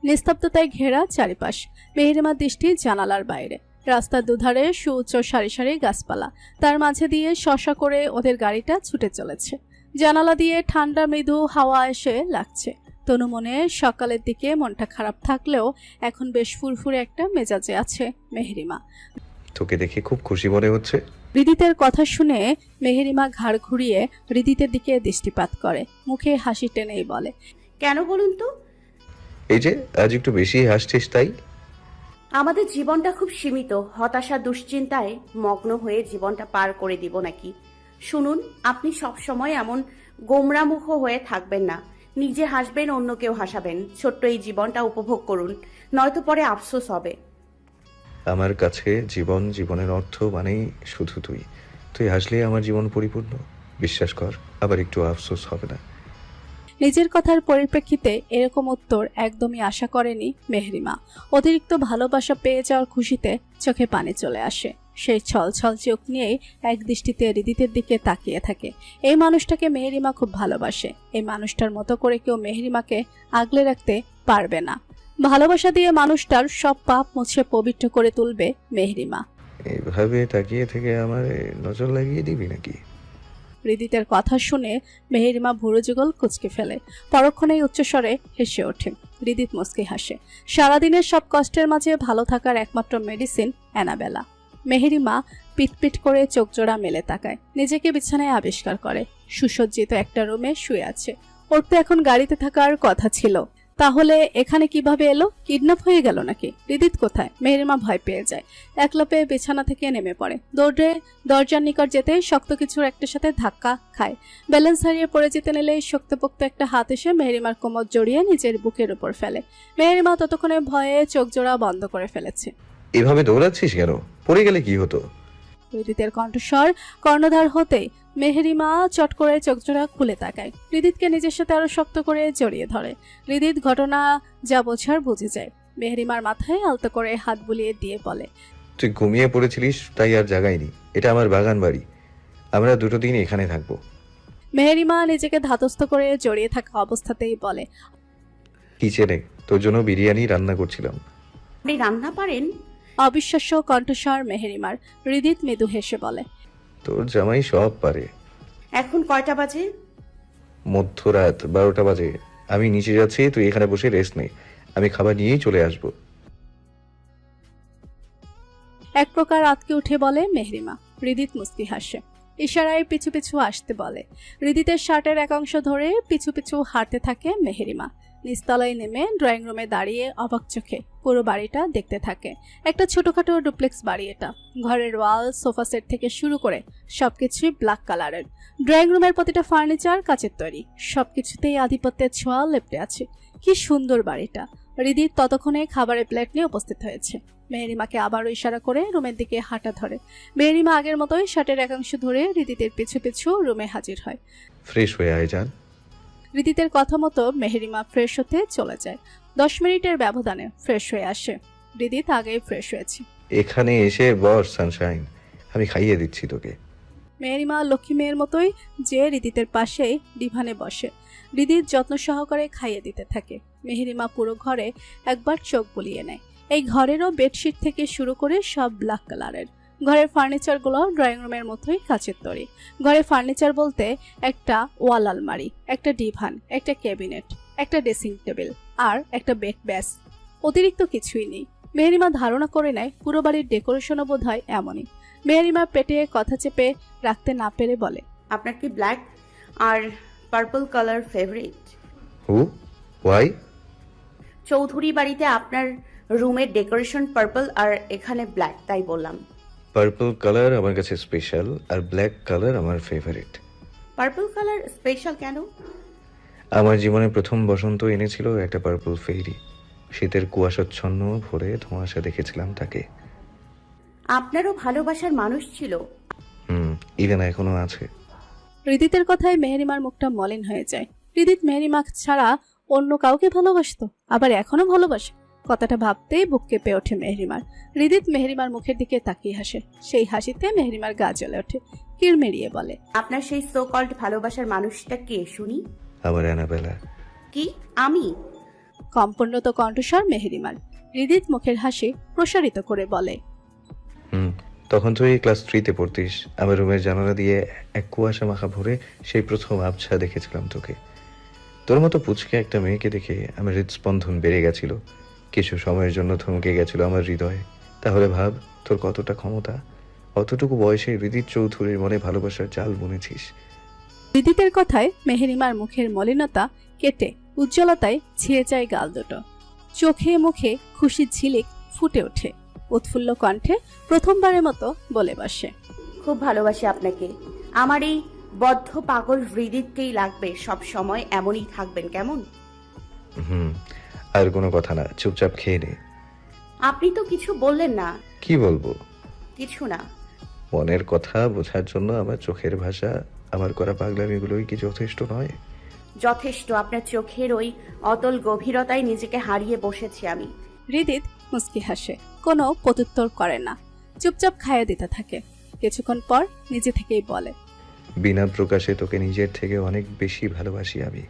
নিস্তব্ধতায় ঘেরা চারিপাশ। মেহেরিমার দৃষ্টি জানালার বাইরে। রাস্তার দুধারে সুউচ্চ সারি সারি গাছপালা, তার মাঝে দিয়ে শশা করে ওদের গাড়িটা ছুটে চলেছে। জানালা দিয়ে ঠান্ডা মৃদু হাওয়া এসে লাগছে। তনু মনে সকালের দিকে মনটা খারাপ থাকলেও এখন বেশ ফুরফুরে একটা মেজাজে আছে মেহেরিমা। তোকে দেখে খুব খুশি মনে হচ্ছে। রিদিতের কথা শুনে মেহেরিমা ঘাড় ঘুরিয়ে রিদিতের দিকে দৃষ্টিপাত করে। মুখে হাসি টেনেই বলে, কেন বলুন তো? এই যে আজ একটু বেশি হাসছিস তাই? আমাদের জীবনটা খুব সীমিত। হতাশা দুশ্চিন্তায় মগ্ন হয়ে জীবনটা পার করে দিব নাকি? শুনুন, আপনি সব সময় এমন গোমরামুখ হয়ে থাকবেন না। নিজে হাসবেন, অন্যকেও হাসাবেন। ছোট্ট এই জীবনটা উপভোগ করুন, নয়তো পরে আফসোস হবে। আমার কাছে জীবনের অর্থ মানেই শুধু তুই। তুই হাসলেই আমার জীবন পরিপূর্ণ। বিশ্বাস কর, আবার একটু আফসোস হবে না। নিজের কথার পরিপ্রেক্ষিতে এরকম উত্তর একদমই আশা করেনি মেহেরিমা। অতিরিক্ত ভালোবাসা পেয়ে যাওয়ার খুশিতে চোখে পানি চলে আসে। সেই ছলছল চোখ নিয়েই এক দৃষ্টিতে রিদিতের দিকে তাকিয়ে থাকে। এই মানুষটাকে মেহেরিমা খুব ভালোবাসে। এই মানুষটার মতো করে কেউ মেহেরিমাকে আগলে রাখতে পারবে না। ভালোবাসা দিয়ে মানুষটার সব পাপ মুছে পবিত্র করে তুলবে মেহেরিমা। এইভাবে তাকিয়ে থেকে আমার নজর লাগিয়ে দিবি নাকি? রিদিতের কথা শুনে মেহেরিমা ভুরু যুগল কুচকে ফেলে। পরক্ষণেই উচ্চস্বরে হেসে ওঠে। রিদিত মুচকি হাসে। সারাদিনের সব কষ্টের মাঝে ভালো থাকার একমাত্র মেডিসিন অ্যানাবেলা। মেহেরিমা পিটপিট করে চোখ জোড়া মেলে তাকায়। নিজেকে বিছানায় আবিষ্কার করে। সুসজ্জিত একটা রুমে শুয়ে আছে। ওর তো এখন গাড়িতে থাকার কথা ছিল, তাহলে এখানে কিভাবে এলো? কিডন্যাপ হয়ে গেল নাকি? রিদিত কোথায়? মেহেরিমা ভয় পেয়ে যায়। একলা পেয়ে বিছানা থেকে নেমে পড়ে। দৌড়ে দরজার নিকট যেতে শক্ত কিছুর একটা সাথে ধাক্কা খায়। ব্যালেন্স হারিয়ে পড়ে যেতে নিলে শক্তপোক্ত একটা হাত এসে মেহেরিমার কোমর জড়িয়ে নিজের বুকের উপর ফেলে। মেহেরিমা ততক্ষণে ভয়ে চোখ জোড়া বন্ধ করে ফেলেছে। এভাবে দৌড়াচ্ছিস কেন? পড়ে গেলে কি হতো? রিদিতের কণ্ঠস্বর কর্ণধার হতেই মেহেরিমা চট করে চোখজোড়া খুলে তাকায়। রিদিতকে নিজের সাথে আরো শক্ত করে জড়িয়ে ধরে। রিদিত ঘটনা যা বোঝার বুঝে যায়। মেহেরিমার মাথায় আলতো করে হাত বুলিয়ে দিয়ে বলে, তুই ঘুমিয়ে পড়েছিলিস তাই আর জাগাইনি। এটা আমার বাগান বাড়ি, আমরা দুটো দিন এখানে থাকবো। মেহেরিমা নিজেকে ধাতস্থ করে জড়িয়ে থাকা অবস্থাতেই বলে, কি ছেলে, তোর জন্য বিরিয়ানি রান্না করছিলাম। আপনি রান্না পারেন? অবিশ্বাস্য কণ্ঠস্বর মেহেরিমার। হৃদিত মৃদু হেসে বলে, তোর জামাই সব পারে। এখন কয়টা বাজে? মধ্যরাত 12টা বাজে। আমি নিচে যাচ্ছি, তুই এখানে বসে রেস্ট নে, আমি খাবার নিয়েই চলে আসবো। এক প্রকার আতকে উঠে বলে মেহরিমা। হৃদিত মুস্কি হাসে, ইশারায় পিছু পিছু আসতে বলে। হৃদিতের শার্টের এক অংশ ধরে পিছু পিছু হাঁটতে থাকে মেহেরিমা। নিচতলায় নেমে ড্রয়িং রুমে দাঁড়িয়ে অবাক চোখে পুরো বাড়িটা দেখতে থাকে। একটা ছোটখাটো ডুপ্লেক্স বাড়ি এটা। ঘরের ওয়াল, সোফা সেট থেকে শুরু করে সবকিছুই ব্ল্যাক কালারের। ড্রয়িং রুমের প্রতিটা ফার্নিচার কাচের তৈরি। সবকিছুতেই আধিপত্যের ছোঁয়া লেপ্টে আছে। কি সুন্দর বাড়িটা। হৃদিত ততক্ষণে খাবারের প্লেট নিয়ে উপস্থিত হয়েছে। মেহেরিমাকে আবারও ইশারা করে রুমের দিকে হাঁটা ধরে। মেহেরিমা আগের মতোই শার্টের একাংশ ধরে হৃদিতের পিছু পিছু রুমে হাজির হয়। ফ্রেশ হয়ে আয় যান। হৃদিতের কথা মতো মেহেরিমা ফ্রেশ হতে চলে যায়। 10 মিনিটের ব্যবধানে ফ্রেশ হয়ে আসে। হৃদিত আগেই ফ্রেশ হয়েছে। এখানে এসে বস সানশাইন, আমি খাইয়ে দিচ্ছি তোকে। মেহেরিমা লক্ষ্মী মেয়ের মতোই যে হৃদিতের পাশেই ডিভানে বসে। হৃদিত যত্ন সহকারে খাইয়ে দিতে থাকে। মেহেরিমা পুরো ঘরে একবার চোখ বুলিয়ে নেয়। এই ঘরেরও বেডশিট থেকে শুরু করে সব ব্ল্যাক কালারের। ঘরের ফার্নিচারগুলো ড্রয়িং রুমের মতোই কাচের তৈরি। ঘরের ফার্নিচার বলতে একটা ওয়াল আলমারি, একটা ডিভান, একটা ক্যাবিনেট, একটা ড্রেসিং টেবিল আর একটা বেড, ব্যাস। অতিরিক্ত কিছুই নেই। মেহেরিমা ধারণা করে নেয় পুরো বাড়ির ডেকোরেশনও বোধ হয় এমনই। মেহেরিমা পেটে কথা চেপে রাখতে না পেরে বলে, আপনার কি ব্ল্যাক আর পার্পল কালার ফেভারিট? হু ওয়াই? চৌধুরী বাড়িতে আপনার রুমের ডেকোরেশন পার্পল আর এখানে ব্ল্যাক, তাই বললাম। পার্পল কালার আমার কাছে স্পেশাল আর ব্ল্যাক কালার আমার ফেভারিট। পার্পল কালার স্পেশাল কেন? আমার জীবনে প্রথম বসন্ত এনেছিল একটা পার্পল ফেরি। শীতের কুয়াশাচ্ছন্ন ভোরে ধোঁয়াশা দেখেছিলাম তাকে। আপনারও ভালোবাসার মানুষ ছিল? ইভেন এখনো আছে। হৃদিতের কথায় মেহেরিমার মুখটা মলিন হয়ে যায়। হৃদিত মেহেরিমা ছাড়া অন্য কাউকে ভালোবাসতো, আবার এখনো ভালোবাসে। কথাটা ভাবতেই বুক কেঁপে ওঠে মেহেরিমার। হৃদিত মেহেরিমার মুখের দিকে তাকিয়ে হাসে। সেই হাসিতে মেহেরিমার গা জ্বলে ওঠে। কিরমিরিয়ে বলে, আপনার সেই সো কল্ড ভালোবাসার মানুষটা কে শুনি? আমার অ্যানাবেলা। কি আমি? কম্পন্নত কণ্ঠস্বর মেহেরিমার। হৃদিত মুখের হাসি প্রসারিত করে বলে, তখন তুই ক্লাস 3-তে পড়তিস। আমার রুমের জানালা দিয়ে এক কুয়াশা মাখা ভরে সেই প্রথম আবছা দেখেছিলাম তোকে। তোর মতো পুচকে একটা মেয়েকে দেখে আমার হৃদস্পন্দন বেড়ে গেছিল। কিছু সময়ের জন্য থমকে গেছিল আমার হৃদয়। তাহলে ভাব তোর কতটা ক্ষমতা। অতটুকু বয়সে হৃদিত চৌধুরীর মনে ভালোবাসার জাল বুনেছিস। হৃদিতের কথায় মেহেরিমার মুখের মলিনতা কেটে উজ্জ্বলতায় ছিঁড়ে যায় গাল দুটো। চোখে মুখে খুশির ঝিলিক ফুটে ওঠে। উৎফুল্ল কণ্ঠে প্রথমবারের মতো বলে বসে, খুব ভালোবাসি আপনাকে। আমার এই বদ্ধ পাগল হৃদিতকেই লাগবে, সব সময় এমনই থাকবেন কেমন? আর কোনো কথা না, চুপচাপ খেয়ে নে। আপনি তো কিছু বললেন না। কি বলবো? কিছু না। মনের কথা বোঝার জন্য আমার চোখের ভাষা, আমার করা পাগলামিগুলোই কি যথেষ্ট নয়? যথেষ্ট। আপনার চোখের ওই অতল গভীরতায় নিজেকে হারিয়ে বসেছি আমি। হৃদিত মুস্কি হাসে, কোনো প্রত্যুত্তর করে না। চুপচাপ খাইয়ে দিতে থাকে। কিছুক্ষণ পর নিজে থেকেই বলে, বিনা প্রকাশে তোকে নিজের থেকে অনেক বেশি ভালোবাসি আমি।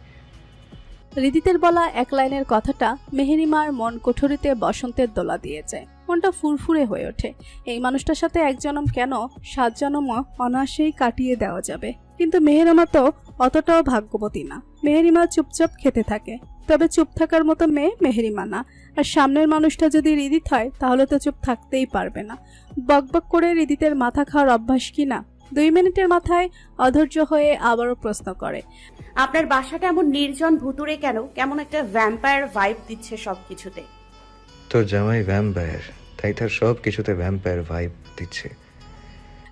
হৃদিতের বলা এক লাইনের কথাটা মেহেরিমার মন কোঠরিতে বসন্তের দোলা দিয়ে যায়। মনটা ফুরফুরে হয়ে ওঠে। এই মানুষটার সাথে এক জনম কেন 7 জনমও অনায়াসেই কাটিয়ে দেওয়া যাবে। কিন্তু মেহেরিমা তো অতটাও ভাগ্যবতী না। মেহেরিমা চুপচাপ খেতে থাকে। তবে চুপ থাকার মতো মেয়ে মেহেরিমা না। আর সামনের মানুষটা যদি হৃদিত হয় তাহলে তো চুপ থাকতেই পারবে না। বকবক করে হৃদিতের মাথা খাওয়ার অভ্যাস কিনা 2 মিনিটের মাথায় অধৈর্য হয়ে আবারও প্রশ্ন করে, আপনার বাসাটা এমন নির্জন ভুতুরে কেন? কেমন একটা ভ্যাম্পায়ার ভাইব দিচ্ছে সবকিছুতে। তোর জামাই ভ্যাম্পায়ার, তাই তার সব কিছুতে ভ্যাম্পায়ার ভাইব দিচ্ছে।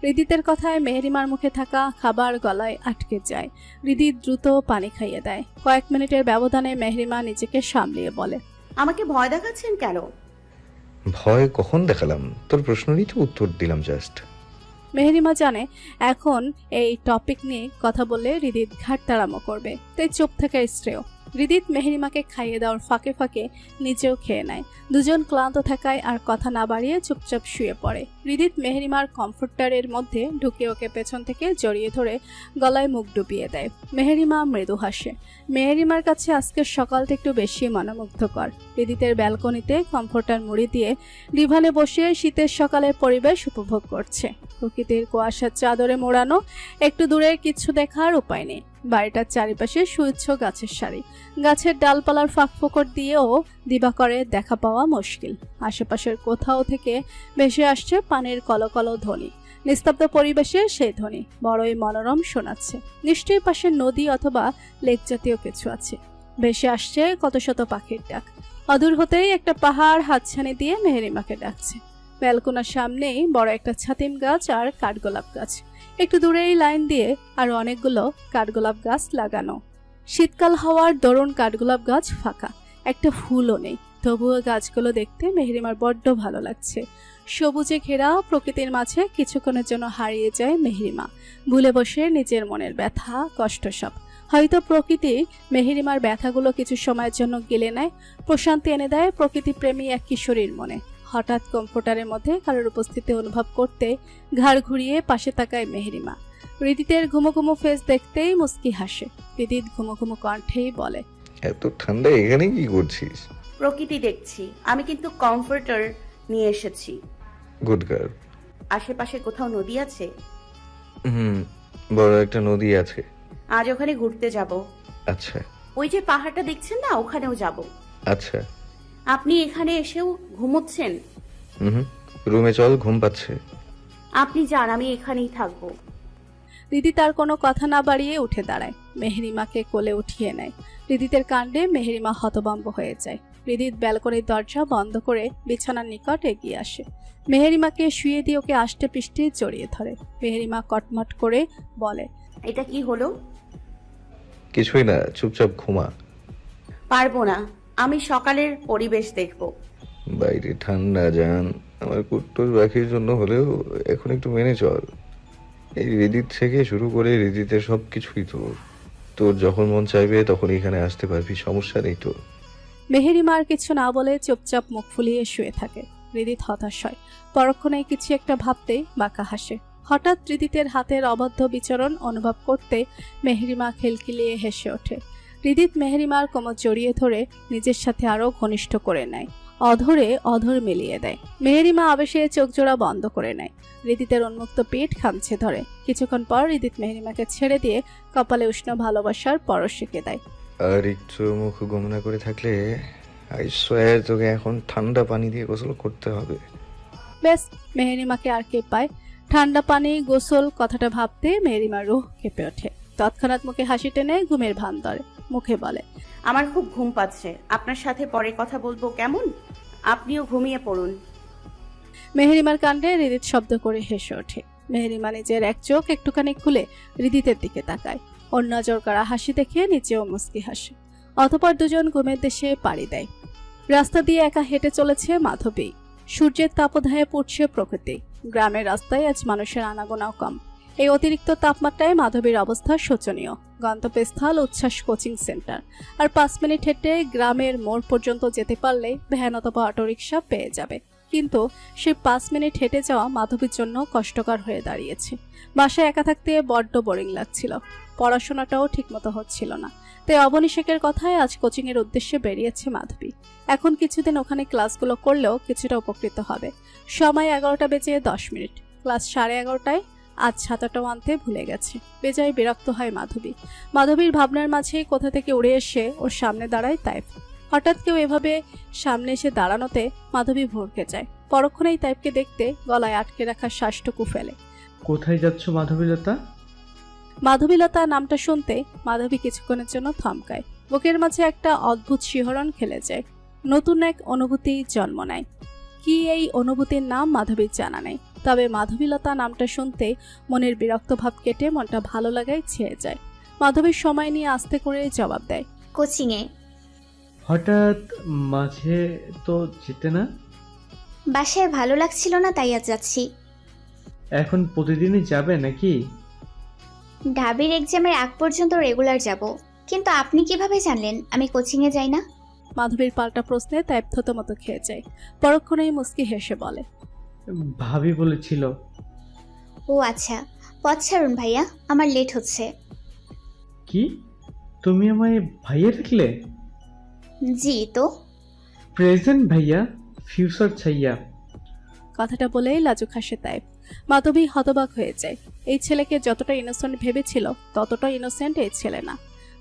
হৃদিতের কথায় মেহেরিমার মুখে থাকা খাবার গলায় আটকে যায়। হৃদিত দ্রুত পানি খাইয়ে দেয়। কয়েক মিনিটের ব্যবধানে মেহেরিমা নিজেকে সামলিয়ে বলে, আমাকে ভয় দেখাচ্ছেন কেন? ভয় কখন দেখালাম? তোর প্রশ্নেরই তো উত্তর দিলাম জাস্ট। মেহেরিমা জানে এখন এই টপিক নিয়ে কথা বললে হৃদিত ঘাটতাড়ামো করবে, তাই চুপ থাকা শ্রেয়। হৃদিত মেহেরিমাকে খাইয়ে দেওয়ার ফাঁকে ফাঁকে নিজেও খেয়ে নেয়। দুজন ক্লান্ত থাকায় আর কথা না বাড়িয়ে চুপচাপ শুয়ে পড়ে। হৃদিত মেহেরিমার কমফোর্টারের মধ্যে ঢুকে ওকে পেছন থেকে জড়িয়ে ধরে গলায় মুখ ডুবিয়ে দেয়। মেহেরিমা মৃদু হাসে। মেহেরিমার কাছে আজকের সকালটা একটু বেশি মনোমুগ্ধকর। হৃদিতের ব্যালকনিতে কমফোর্টার মুড়ি দিয়ে ডিভানে বসে শীতের সকালের পরিবেশ উপভোগ করছে। প্রকৃতির কুয়াশার চাদরে মোড়ানো একটু দূরে কিছু দেখার উপায় নেই। বাড়িটার চারিপাশে সুউচ্চ গাছের সারি, গাছের ডালপালার ফাঁক ফোকর দিয়েও দিবাকরে দেখা পাওয়া মুশকিল। আশেপাশের কোথাও থেকে ভেসে আসছে পানির কলকল ধ্বনি। নিস্তব্ধ পরিবেশে সেই ধ্বনি বড়ই মনোরম শোনাচ্ছে। নিশ্চয়ই পাশে নদী অথবা লেক জাতীয় কিছু আছে। ভেসে আসছে কত শত পাখির ডাক। অদূর হতেই একটা পাহাড় হাতছানি দিয়ে মেহেরিমাকে ডাকছে। ব্যালকোনার সামনেই বড় একটা ছাতিম গাছ আর কাঠগোলাপ গাছ। একটু দূরেই লাইন দিয়ে আরো অনেকগুলো কাঠগোলাপ গাছ লাগানো। শীতকাল হওয়ার দরুন কাঠগোলাপ গাছ ফাঁকা, একটা ফুলও নেই। তবুও গাছগুলো দেখতে মেহেরিমার বড্ড ভালো লাগছে। সবুজে ঘেরা প্রকৃতির মাঝে কিছুক্ষণের জন্য হারিয়ে যায় মেহেরিমা। ভুলে বসে নিজের মনের ব্যথা কষ্ট সব। হয়তো প্রকৃতি মেহেরিমার ব্যথাগুলো কিছু সময়ের জন্য গিলে নেয়, প্রশান্তি এনে দেয় প্রকৃতি প্রেমী এক কিশোরীর মনে। হঠাৎ কম্পিউটারের মধ্যে কারোর উপস্থিতি অনুভব করতে ঘাড় ঘুরিয়ে পাশে তাকায় মেহেরিমা। হৃদিতের ঘুমো ঘুমো ফেস দেখতেই মুস্কি হাসে। হৃদিত ঘুমো ঘুমো কণ্ঠেই বলে, এত ঠান্ডা এখানে কি করছিস? প্রকৃতি দেখছি। আমি কিন্তু কমফোর্টার নিয়ে এসেছি। Good girl. আশেপাশে কোথাও নদী আছে? বড় একটা নদী আছে। আজ ওখানে ঘুরতে যাব। আচ্ছা। ওই যে পাহাড়টা দেখছেন না, ওখানেও যাব। আচ্ছা। আপনি এখানে এসেও ঘুমোচ্ছেন? রুমে চল, ঘুম পাচ্ছে। আপনি যান, আমি এখানেই থাকবো। হৃদি তার কোনো কথা না বাড়িয়ে উঠে দাঁড়ায়। মেহেরিমাকে কোলে উঠিয়ে নেয়। হৃদিতের কাণ্ডে মেহেরিমা হতভম্ব হয়ে যায়। হৃদিত ব্যালকনির দরজা বন্ধ করে বিছানার নিকট এগিয়ে আসে। মেহেরিমাকে শুয়ে দিয়ে ওকে আষ্টে পৃষ্ঠে জড়িয়ে ধরে। মেহেরিমা কটমট করে বলে, এটা কি হলো? কিছুই না, চুপচাপ ঘুমা। পারবো না, আমি সকালের পরিবেশ দেখব। বাইরে ঠান্ডা জান, আমার কুট্টুর বাকির জন্য হলেও এখন একটু মেনে চল। এই হৃদিত থেকে শুরু করে হৃদিতের সব কিছুই তোর যখন মন চাইবে তখন এখানে আসতে পারবি, সমস্যা নেই তো। মেহেরিমা আর কিছু না বলে চুপচাপ মুখ ফুলিয়ে শুয়ে থাকে। হৃদিত হতাশ হয়। পরক্ষণে কিছু একটা ভাবতেই বাঁকা হাসে। হঠাৎ হৃদিতের হাতের অবাধ্য বিচরণ অনুভব করতে মেহেরিমা খিলখিলিয়ে হেসে ওঠে। হৃদিত মেহেরিমার কোমর জড়িয়ে ধরে নিজের সাথে আরো ঘনিষ্ঠ করে নেয়। অধরে অধর মিলিয়ে দেয়। মেহেরিমা আবেশে চোখ জোড়া বন্ধ করে নেয়। হৃদিতের উন্মুক্ত পেট খামছে ধরে। কিছুক্ষণ পর হৃদিত মেহেরিমাকে ছেড়ে দিয়ে কপালে উষ্ণ ভালোবাসার পরশ এঁকে দেয়। আর একটু মুখ গমনা করে থাকলে আই সোয়ার তোকে এখন ঠান্ডা পানি দিয়ে গোসল করতে হবে। ব্যাস, মেহেরিমাকে আর কে পায়। ঠান্ডা পানি গোসল কথাটা ভাবতে মেহেরিমার রুহ কেঁপে ওঠে। তৎক্ষণাৎ মুখে হাসি টেনে ঘুমের ভান ধরে। মুখে বলে, আমার খুব ঘুম পাচ্ছে, আপনার সাথে পরে কথা বলবো কেমন? আপনিও ঘুমিয়ে পড়ুন। মেহেরিমার কাণ্ডে হৃদিত শব্দ করে হেসে ওঠে। মেহেরিমা নিজের এক চোখ একটুখানি খুলে হৃদিতের দিকে তাকায়। ওর নজর করা হাসি দেখে নিচেও মুস্কি হাসে। অতঃপর দুজন ঘুমের দেশে পাড়ি দেয়। রাস্তা দিয়ে একা হেঁটে চলেছে মাধবী। সূর্যের তাপদাহে পড়ছে প্রকৃতি। গ্রামের রাস্তায় আজ মানুষের আনাগোনাও কম। এই অতিরিক্ত তাপমাত্রায় মাধবীর অবস্থা শোচনীয়। গন্তব্যস্থল উচ্ছ্বাস কোচিং সেন্টার। আর 5 মিনিট হেঁটে গ্রামের মোড় পর্যন্ত যেতে পারলে ভ্যান অথবা অটোরিকশা পেয়ে যাবে। কিন্তু সেই 5 মিনিট হেঁটে যাওয়া মাধবীর জন্য কষ্টকর হয়ে দাঁড়িয়েছে। বাসায় একা থাকতে বড্ড বোরিং লাগছিল। পড়াশোনাটাও ঠিকমতো হচ্ছিল না। তাই অবনিশেখের কথায় আজ কোচিংয়ের উদ্দেশ্যে বেরিয়েছে মাধবী। এখন কিছুদিন ওখানে ক্লাসগুলো করলেও কিছুটা উপকৃত হবে। সময় 11টা বেজে 10 মিনিট। ক্লাস 11:30টায়। আজ ছাতাটাও আনতে ভুলে গেছে। বেজায় বিরক্ত হয় মাধবী। মাধবীর ভাবনার মাঝে কোথা থেকে উড়ে এসে ওর সামনে দাঁড়ায় তাইফ। হঠাৎ কেউ এভাবে সামনে এসে দাঁড়ানোতে মাধবী ভরকে যায়। পরক্ষণেই তাইফকে দেখতে গলায় আটকে রাখা শ্বাসটুকু ফেলে। কোথায় যাচ্ছ মাধবীলতা? মাধবীলতা নামটা শুনতে মাধবী কিছুক্ষণের জন্য থমকায়। বুকের মাঝে একটা অদ্ভুত শিহরণ খেলে যায়। নতুন এক অনুভূতি জন্ম নেয়। কি এই অনুভূতির নাম মাধবীর জানা নেই। তবে মাধবীলতা নামটা শুনতে মনের বিরক্ত ভাব কেটে মনটা ভালো লাগায় ছেয়ে যায়। মাধবীর সময় নিয়ে আস্তে করে জবাব দেয়, কোচিংয়ে। হঠাৎ মাঝে তো যেতে না? বাসায় ভালো লাগছিল না, তাই আজ যাচ্ছি। এখন প্রতিদিনই যাবে নাকি? ঢাবির এক্সামের আগ পর্যন্ত রেগুলার যাব। কিন্তু আপনি কিভাবে জানলেন আমি কোচিংয়ে যাই না? মাধবীর পাল্টা প্রশ্নে তাইপ থতমত খেয়ে যায়। পরক্ষণেই মুস্কি হেসে বলে, ভাবি বলেছিল। ও আচ্ছা, পথ ছাড়ুন ভাইয়া, আমার লেট হচ্ছে। কি, তুমি আমায় ভাইয়া রাখলে? জি তো। প্রেজেন্ট ভাইয়া, ফিউচার ছাইয়া। কথাটা বলেই লাজুক হাসে তাইপ। মাধবী হতবাক হয়ে যায়। এই ছেলেকে যতটা ইনোসেন্ট ভেবেছিল ততটা ইনোসেন্ট এই ছেলে না।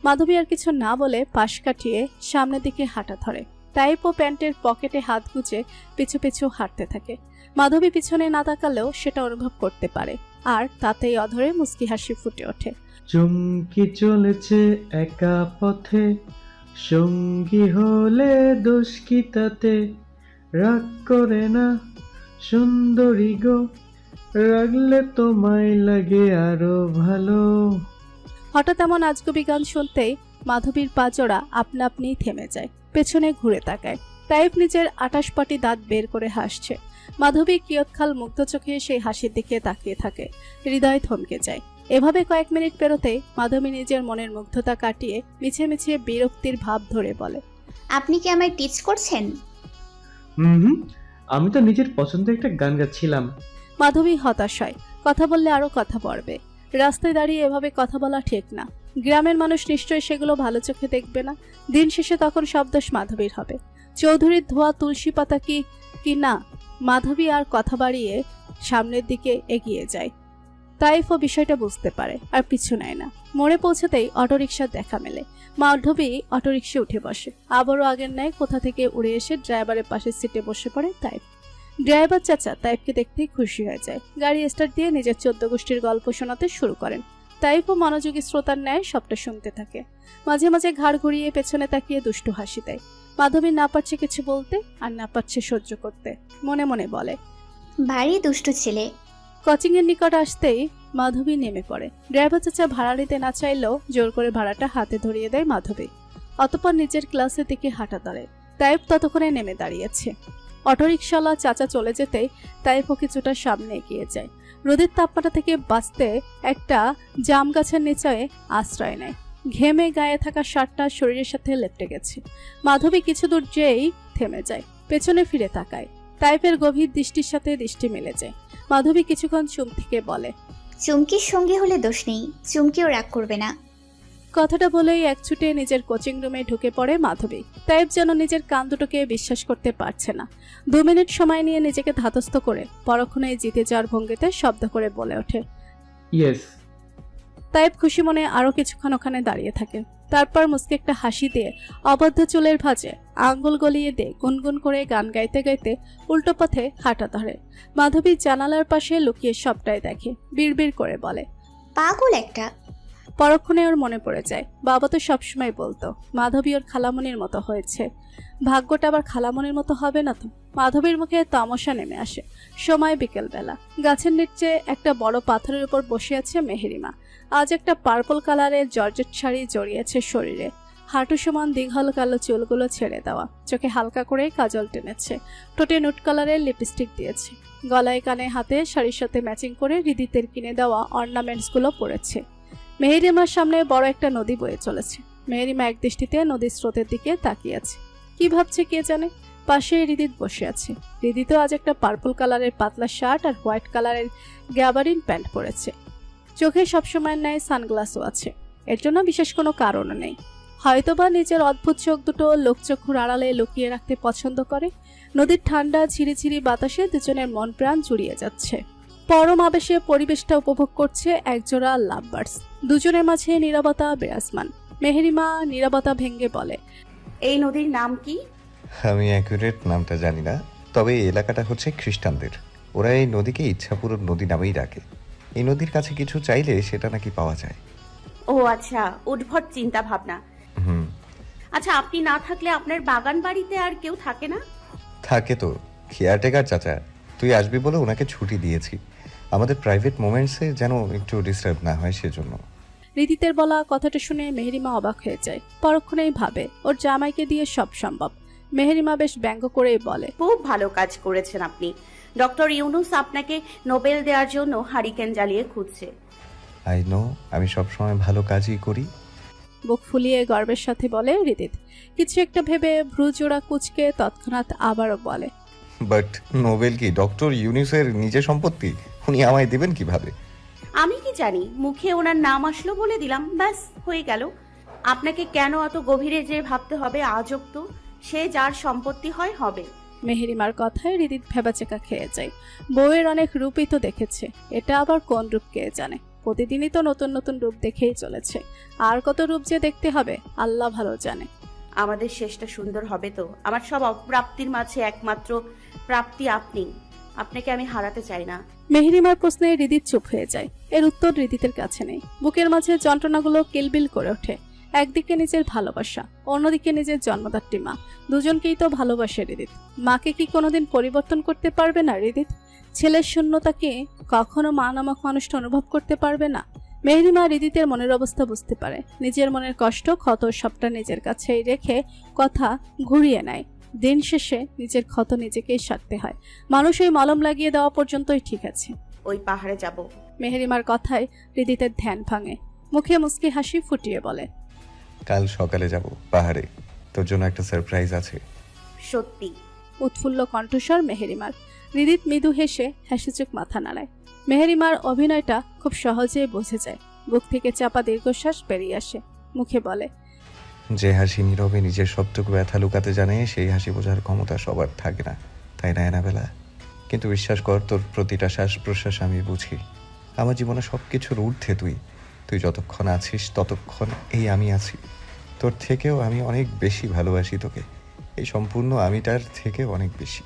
মাধবী আর কিছু না বলে পাশ কাটিয়ে সামনের দিকে হাঁটা ধরে। টাইপ ও প্যান্টের পকেটে হাত গুজে পিছু পিছু হাঁটতে থাকে। মাধবী পিছনে না তাকালেও সেটা অনুভব করতে পারে, আর তাতেই অধরে মুস্কি হাসি ফুটে ওঠে। চমকি চলেছে একা পথে, সঙ্গী হলে দোষ কি তাতে? রাগ করে না সুন্দরী গো, রাগলে তোমায় লাগে আরো ভালো। হঠাৎ এমন আজগুবি গান শুনতেই মাধবীর পাজোড়া আপনা আপনিই থেমে যায়। পেছনে ঘুরে তাকায়। টাইপ নিজের 28 পাটি দাঁত বের করে হাসছে। মাধবী কিয়ৎকাল মুগ্ধ চোখে সেই হাসির দিকে তাকিয়ে থাকে। হৃদয় থমকে যায়। এভাবে কয়েক মিনিট পেরোতেই মাধবী নিজের মনের মুগ্ধতা কাটিয়ে মিছে মিছে বিরক্তির ভাব ধরে বলে, আপনি কি আমায় টিচ করছেন? হুম, আমি তো নিজের পছন্দের একটা গান গাচ্ছিলাম। মাধবী হতাশ হয়। কথা বললে আরো কথা পড়বে। রাস্তায় দাঁড়িয়ে এভাবে কথা বলা ঠিক না। গ্রামের মানুষ নিশ্চয়ই সেগুলো ভালো চোখে দেখবে না। দিন শেষে তখন সব দোষ মাধবীর হবে। চৌধুরীর ধোয়া তুলসী পাতা কি না। মাধবী আর কথা বাড়িয়ে সামনের দিকে এগিয়ে যায়। তাইফও বিষয়টা বুঝতে পারে, আর পিছু নেয় না। মোড়ে পৌঁছাতেই অটোরিকশার দেখা মেলে। মাধবী অটোরিকশা উঠে বসে। আবারও আগের ন্যায় কোথা থেকে উড়ে এসে ড্রাইভারের পাশের সিটে বসে পড়ে তাইফ। ড্রাইভার চাচা তাইফকে দেখতেই খুশি হয়ে যায়। গাড়ি স্টার্ট দিয়ে নিজের 14 গোষ্ঠীর গল্প শোনাতে শুরু করেন। তাইফও মনোযোগী শ্রোতার ন্যায় সবটা শুনতে থাকে। মাঝে মাঝে ঘাড় ঘুরিয়ে পেছনে তাকিয়ে দুষ্টু হাসি দেয়। মাধবী না পারছে কিছু বলতে, আর না পারছে সহ্য করতে। মনে মনে বলে, ভারী দুষ্টু ছেলে। কোচিং এর নিকট আসতেই মাধবী নেমে পড়ে। ড্রাইভার চাচা ভাড়া নিতে না চাইলেও জোর করে ভাড়াটা হাতে ধরিয়ে দেয় মাধবী। অতঃপর নিজের ক্লাসের দিকে হাঁটা ধরে। তাইফ ততক্ষণে নেমে দাঁড়িয়েছে। অটোরিকশাওয়ালা চাচা চলে যেতেই তাইফও কিছুটা সামনে এগিয়ে যায়। রোদের তাপমাত্রা থেকে বাঁচতে একটা জাম গাছের নিচে আশ্রয় নেয়। ঘেমে গায়ে থাকা শার্টটা শরীরের সাথে লেপটে গেছে। মাধবী কিছু দূর যেয়েই থেমে যায়। পেছনে ফিরে তাকায়। তাইফের গভীর দৃষ্টির সাথে দৃষ্টি মিলে যায়। মাধবী কিছুক্ষণ চুপ থেকে বলে, চুমকির সঙ্গে হলে দোষ নেই, চুমকিও রাগ করবে না। কথাটা বলেই এক ছুটে নিজের কোচিং রুমে ঢুকে পড়ে মাধবী। তাইফ যেন নিজের কান দুটোকে বিশ্বাস করতে পারছে না। 2 মিনিট সময় নিয়ে নিজেকে ধাতস্থ করে পরক্ষণেই জিতে যাওয়ার ভঙ্গিতে শব্দ করে বলে ওঠে, ইয়েস। তাইফ খুশি মনে আরো কিছুক্ষণ ওখানে দাঁড়িয়ে থাকে। তারপর মুস্কি একটা হাসি দিয়ে অবদ্ধ চুলের ভাঁজে আঙ্গুল গলিয়ে দিয়ে গুনগুন করে গান গাইতে গাইতে উল্টো পথে হাঁটা ধরে। মাধবী জানালার পাশে লুকিয়ে সবটাই দেখে। বিড়বিড় করে বলে, পাগল একটা। পরক্ষণে ওর মনে পড়ে যায়, বাবা তো সবসময় বলতো মাধবী ওর খালামনির মতো হয়েছে। ভাগ্যটা আবার খালামনির মতো হবে না তো। মাধবীর মুখে তামাশা নেমে আসে। সময় বিকেলবেলা। গাছের নিচে একটা বড় পাথরের উপর বসে আছে মেহেরিমা। আজ একটা পার্পল কালারের জর্জেট শাড়ি জড়িয়েছে শরীরে। হাঁটু সমান দীঘল কালো চুলগুলো ছেড়ে দেওয়া। চোখে হালকা করে কাজল টেনেছে। ঠোঁটে নুট কালারের লিপস্টিক দিয়েছে। গলায় কানে হাতে শাড়ির সাথে ম্যাচিং করে হৃদিতের কিনে দেওয়া অর্নামেন্টসগুলো পরেছে। মেহেরিমার সামনে বড় একটা নদী বয়ে চলেছে। মেহেরিমা এক দৃষ্টিতে নদীর স্রোতের দিকে তাকিয়ে আছে। কি ভাবছে কে জানে। পাশে হৃদিত বসে আছে। হৃদিত আজ একটা পার্পল কালারের পাতলা শার্ট আর হোয়াইট কালারের গ্যাবারিন প্যান্ট পরেছে। চোখে সবসময়ের ন্যায় সানগ্লাসও আছে। এর জন্য বিশেষ কোনো কারণও নেই। হয়তোবা নিজের অদ্ভুত চোখ দুটো লোকচক্ষুর আড়ালে লুকিয়ে রাখতে পছন্দ করে। নদীর ঠান্ডা ঝিরিঝিরি বাতাসে দুজনের মন প্রাণ জুড়িয়ে যাচ্ছে। পরম আবেশে পরিবেশটা উপভোগ করছে একজোড়া লাভবার্ডস। দুজনের মাঝে নীরবতা বিরাজমান। মেহেরিমা নীরবতা ভেঙে বলে, এই নদীর নাম কি? আমি অ্যাকুরেট নামটা জানি না, তবে এই এলাকাটা হচ্ছে খ্রিস্টানদের। ওরা এই নদীকে ইচ্ছাপুরন নদী নামেই ডাকে। এই নদীর কাছে কিছু চাইলে সেটা নাকি পাওয়া যায়। ও আচ্ছা, উদ্ভট চিন্তা ভাবনা। হুম। আচ্ছা, আপনি না থাকলে আপনার বাগান বাড়িতে আর কেউ থাকে না? থাকে তো, কেয়ারটেকার চাচা। তুই আসবি বলে ওনাকে ছুটি দিয়েছি। আমাদের প্রাইভেট মোমেন্টসে যেন একটু ডিস্টার্ব না হয় সেজন্য। হৃদিতের বলা কথাটা শুনে মেহেরিমা অবাক হয়ে যায়। পরক্ষণেই ভাবে ওর জামাইকে দিয়ে সব সম্ভব। মেহেরিমা বেশ ব্যঙ্গ করেই বলে, খুব ভালো কাজ করেছেন আপনি। ডক্টর ইউনুস আপনাকে নোবেল দেওয়ার জন্য হারিকেন জ্বালিয়ে খুঁজছে। আই নো, আমি সবসময় ভালো কাজই করি। বুক ফুলিয়ে গর্বের সাথে বলে হৃদিত। কিছু একটা ভেবে ভ্রুজোড়া কুচকে তৎক্ষণাৎ আবারও বলে, বাট নোবেল কি ডক্টর ইউনিসের নিজের সম্পত্তি? উনি আমায় দেবেন কিভাবে? আমি কি জানি, মুখে ওনার নাম আসলো বলে দিলাম, ব্যাস হয়ে গেল। আপনাকে কেন এত গভীরে যে ভাবতে হবে? আজব তো, সে যার সম্পত্তি হয় হবে। মেহেরিমার কথায় হৃদিত ভেবাচেকা খেয়ে যায়। বউয়ের অনেক রূপই তো দেখেছে, এটা আবার কোন রূপ কে জানে। প্রতিদিনই তো নতুন নতুন রূপ দেখেই চলেছে, আর কত রূপ যে দেখতে হবে আল্লাহ ভালো জানে। আমাদের শেষটা সুন্দর হবে তো। আমার সব অপ্রাপ্তির মাঝে একমাত্র প্রাপ্তি আপনি। আপনাকে আমি হারাতে চাই না। মেহেরিমার প্রশ্নে হৃদিত চুপ হয়ে যায়। এর উত্তর হৃদিতের কাছে নেই। বুকের মাঝে যন্ত্রণাগুলো কিলবিল করে ওঠে। একদিকে নিজের ভালোবাসা, অন্যদিকে নিজের জন্মদাত্রী মা, দুজনকেই তো ভালোবাসে হৃদিত। মাকে কি কোনোদিন পরিবর্তন করতে পারবে না হৃদিত? ছেলের শূন্যতাকে কখনো মা নামক মানুষটা অনুভব করতে পারবে না? মেহেরিমা হৃদিতের মনের অবস্থা বুঝতে পারে। নিজের মনের কষ্ট ক্ষত সবটা নিজের কাছেই রেখে কথা ঘুরিয়ে নেয়। দিন শেষে নিজের ক্ষত নিজেকেই সারতে হয়। মানুষ ওই মলম লাগিয়ে দেওয়া পর্যন্তই ঠিক আছে। ওই পাহাড়ে যাব। মেহেরিমার কথায় হৃদিতের ধ্যান ভাঙে। মুখে মুচকি হাসি ফুটিয়ে বলে, কাল সকালে যাব পাহাড়ে, তোর জন্য একটা সারপ্রাইজ আছে। সত্যি? উৎফুল্ল কণ্ঠস্বর মেহেরিমার। হৃদিত মৃদু হেসে হাসিচুক মাথা নাড়ায়। মেহেরিমার অভিনয়টা খুব সহজেই বোঝা যায়। বুক থেকে চাপা দীর্ঘশ্বাস বেরিয়ে আসে। মুখে বলে, যে হাসি নীরবে নিজের সবটুকু ব্যথা লুকাতে জানে, সেই হাসি বোঝার ক্ষমতা সবার থাকে না, তাই না এনাবেলা? কিন্তু বিশ্বাস কর, তোর প্রতিটা শ্বাস প্রশ্বাস আমি বুঝি। আমার জীবনে সব কিছুর ঊর্ধ্বে তুই। তুই যতক্ষণ আছিস ততক্ষণ এই আমি আছি। তোর থেকেও আমি অনেক বেশি ভালোবাসি তোকে। এই সম্পূর্ণ আমিটার থেকে অনেক বেশি।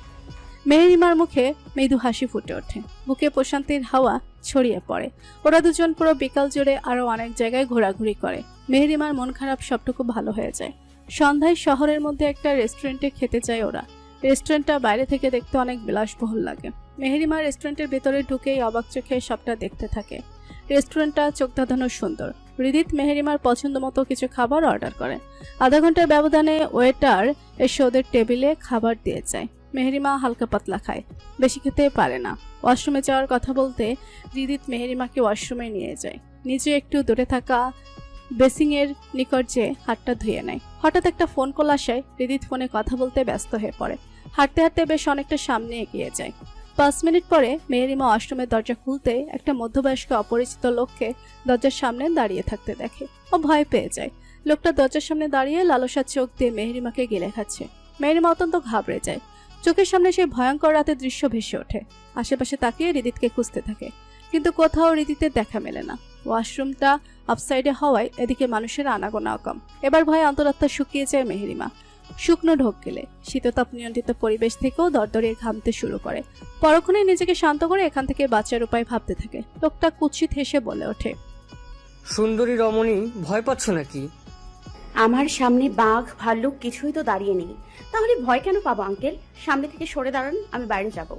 মেহেরিমার মুখে মৃদু হাসি ফুটে ওঠে। বুকে প্রশান্তির হাওয়া ছড়িয়ে পড়ে। ওরা দুজন পুরো বিকাল জুড়ে আরো অনেক জায়গায় ঘোরাঘুরি করে। মেহেরিমার মন খারাপ সবটুকু ভালো হয়ে যায়। সন্ধ্যায় শহরের মধ্যে একটা রেস্টুরেন্টে খেতে যায় ওরা। রেস্টুরেন্টটা বাইরে থেকে দেখতে অনেক বিলাসবহুল লাগে। মেহেরিমা রেস্টুরেন্টের ভেতরে ঢুকেই অবাক চোখে সবটা দেখতে থাকে। রেস্টুরেন্টটা চোখ ধাঁধানো সুন্দর। হৃদিত মেহেরিমার পছন্দ মতো কিছু খাবার অর্ডার করে। আধা ঘন্টার ব্যবধানে ওয়েটার এসে ওদের টেবিলে খাবার দিয়ে যায়। মেহেরিমা হালকা পাতলা খায়, বেশি খেতে পারে না। ওয়াশরুমে যাওয়ার কথা বলতে হৃদিত মেহেরিমাকে ওয়াশরুমে নিয়ে যায়। নিজে একটু দূরে থাকা বেসিংয়ের নিকট যে হাতটা ধুয়ে নেয়। হঠাৎ একটা ফোন কল আসায় হৃদিত ফোনে কথা বলতে ব্যস্ত হয়ে পড়ে। হাঁটতে হাঁটতে বেশ অনেকটা সামনে এগিয়ে যায়। 5 মিনিট পরে মেহেরিমা ওয়াশরুমের দরজা খুলতে একটা মধ্যবয়স্ক অপরিচিত লোককে দরজার সামনে দাঁড়িয়ে থাকতে দেখে। ও ভয় পেয়ে যায়। লোকটা দরজার সামনে দাঁড়িয়ে লালসার চোখ দিয়ে মেহেরিমাকে গিলে খাচ্ছে। মেহেরিমা অত্যন্ত ঘাবড়ে যায়। চোখের সামনে সেই ভয়ঙ্কর রাতের দৃশ্য ভেসে ওঠে। আশেপাশে তাকিয়ে হৃদিতকে খুঁজতে থাকে, কিন্তু কোথাও হৃদিতের দেখা মেলে না। ওয়াশরুমটা আপসাইডে হওয়ায় এদিকে মানুষের আনাগোনাও কম। এবার ভয়ে অন্তরাত্মা শুকিয়ে যায় মেহেরিমা। শুকনো ঢোক গেলে শীততাপ নিয়ন্ত্রিত পরিবেশ থেকেও দরদরিয়ে ঘামতে শুরু করে। পরক্ষণে নিজেকে শান্ত করে এখান থেকে বাঁচার উপায় ভাবতে থাকে। লোকটা কুৎসিত হেসে বলে ওঠে, সুন্দরী রমণী, ভয় পাচ্ছ নাকি? আমার সামনে বাঘ ভাল্লুক কিছুই তো দাঁড়িয়ে নেই, তাহলে ভয় কেন পাবো আঙ্কেল? সামনে থেকে সরে দাঁড়ান, আমি বাইরে যাব।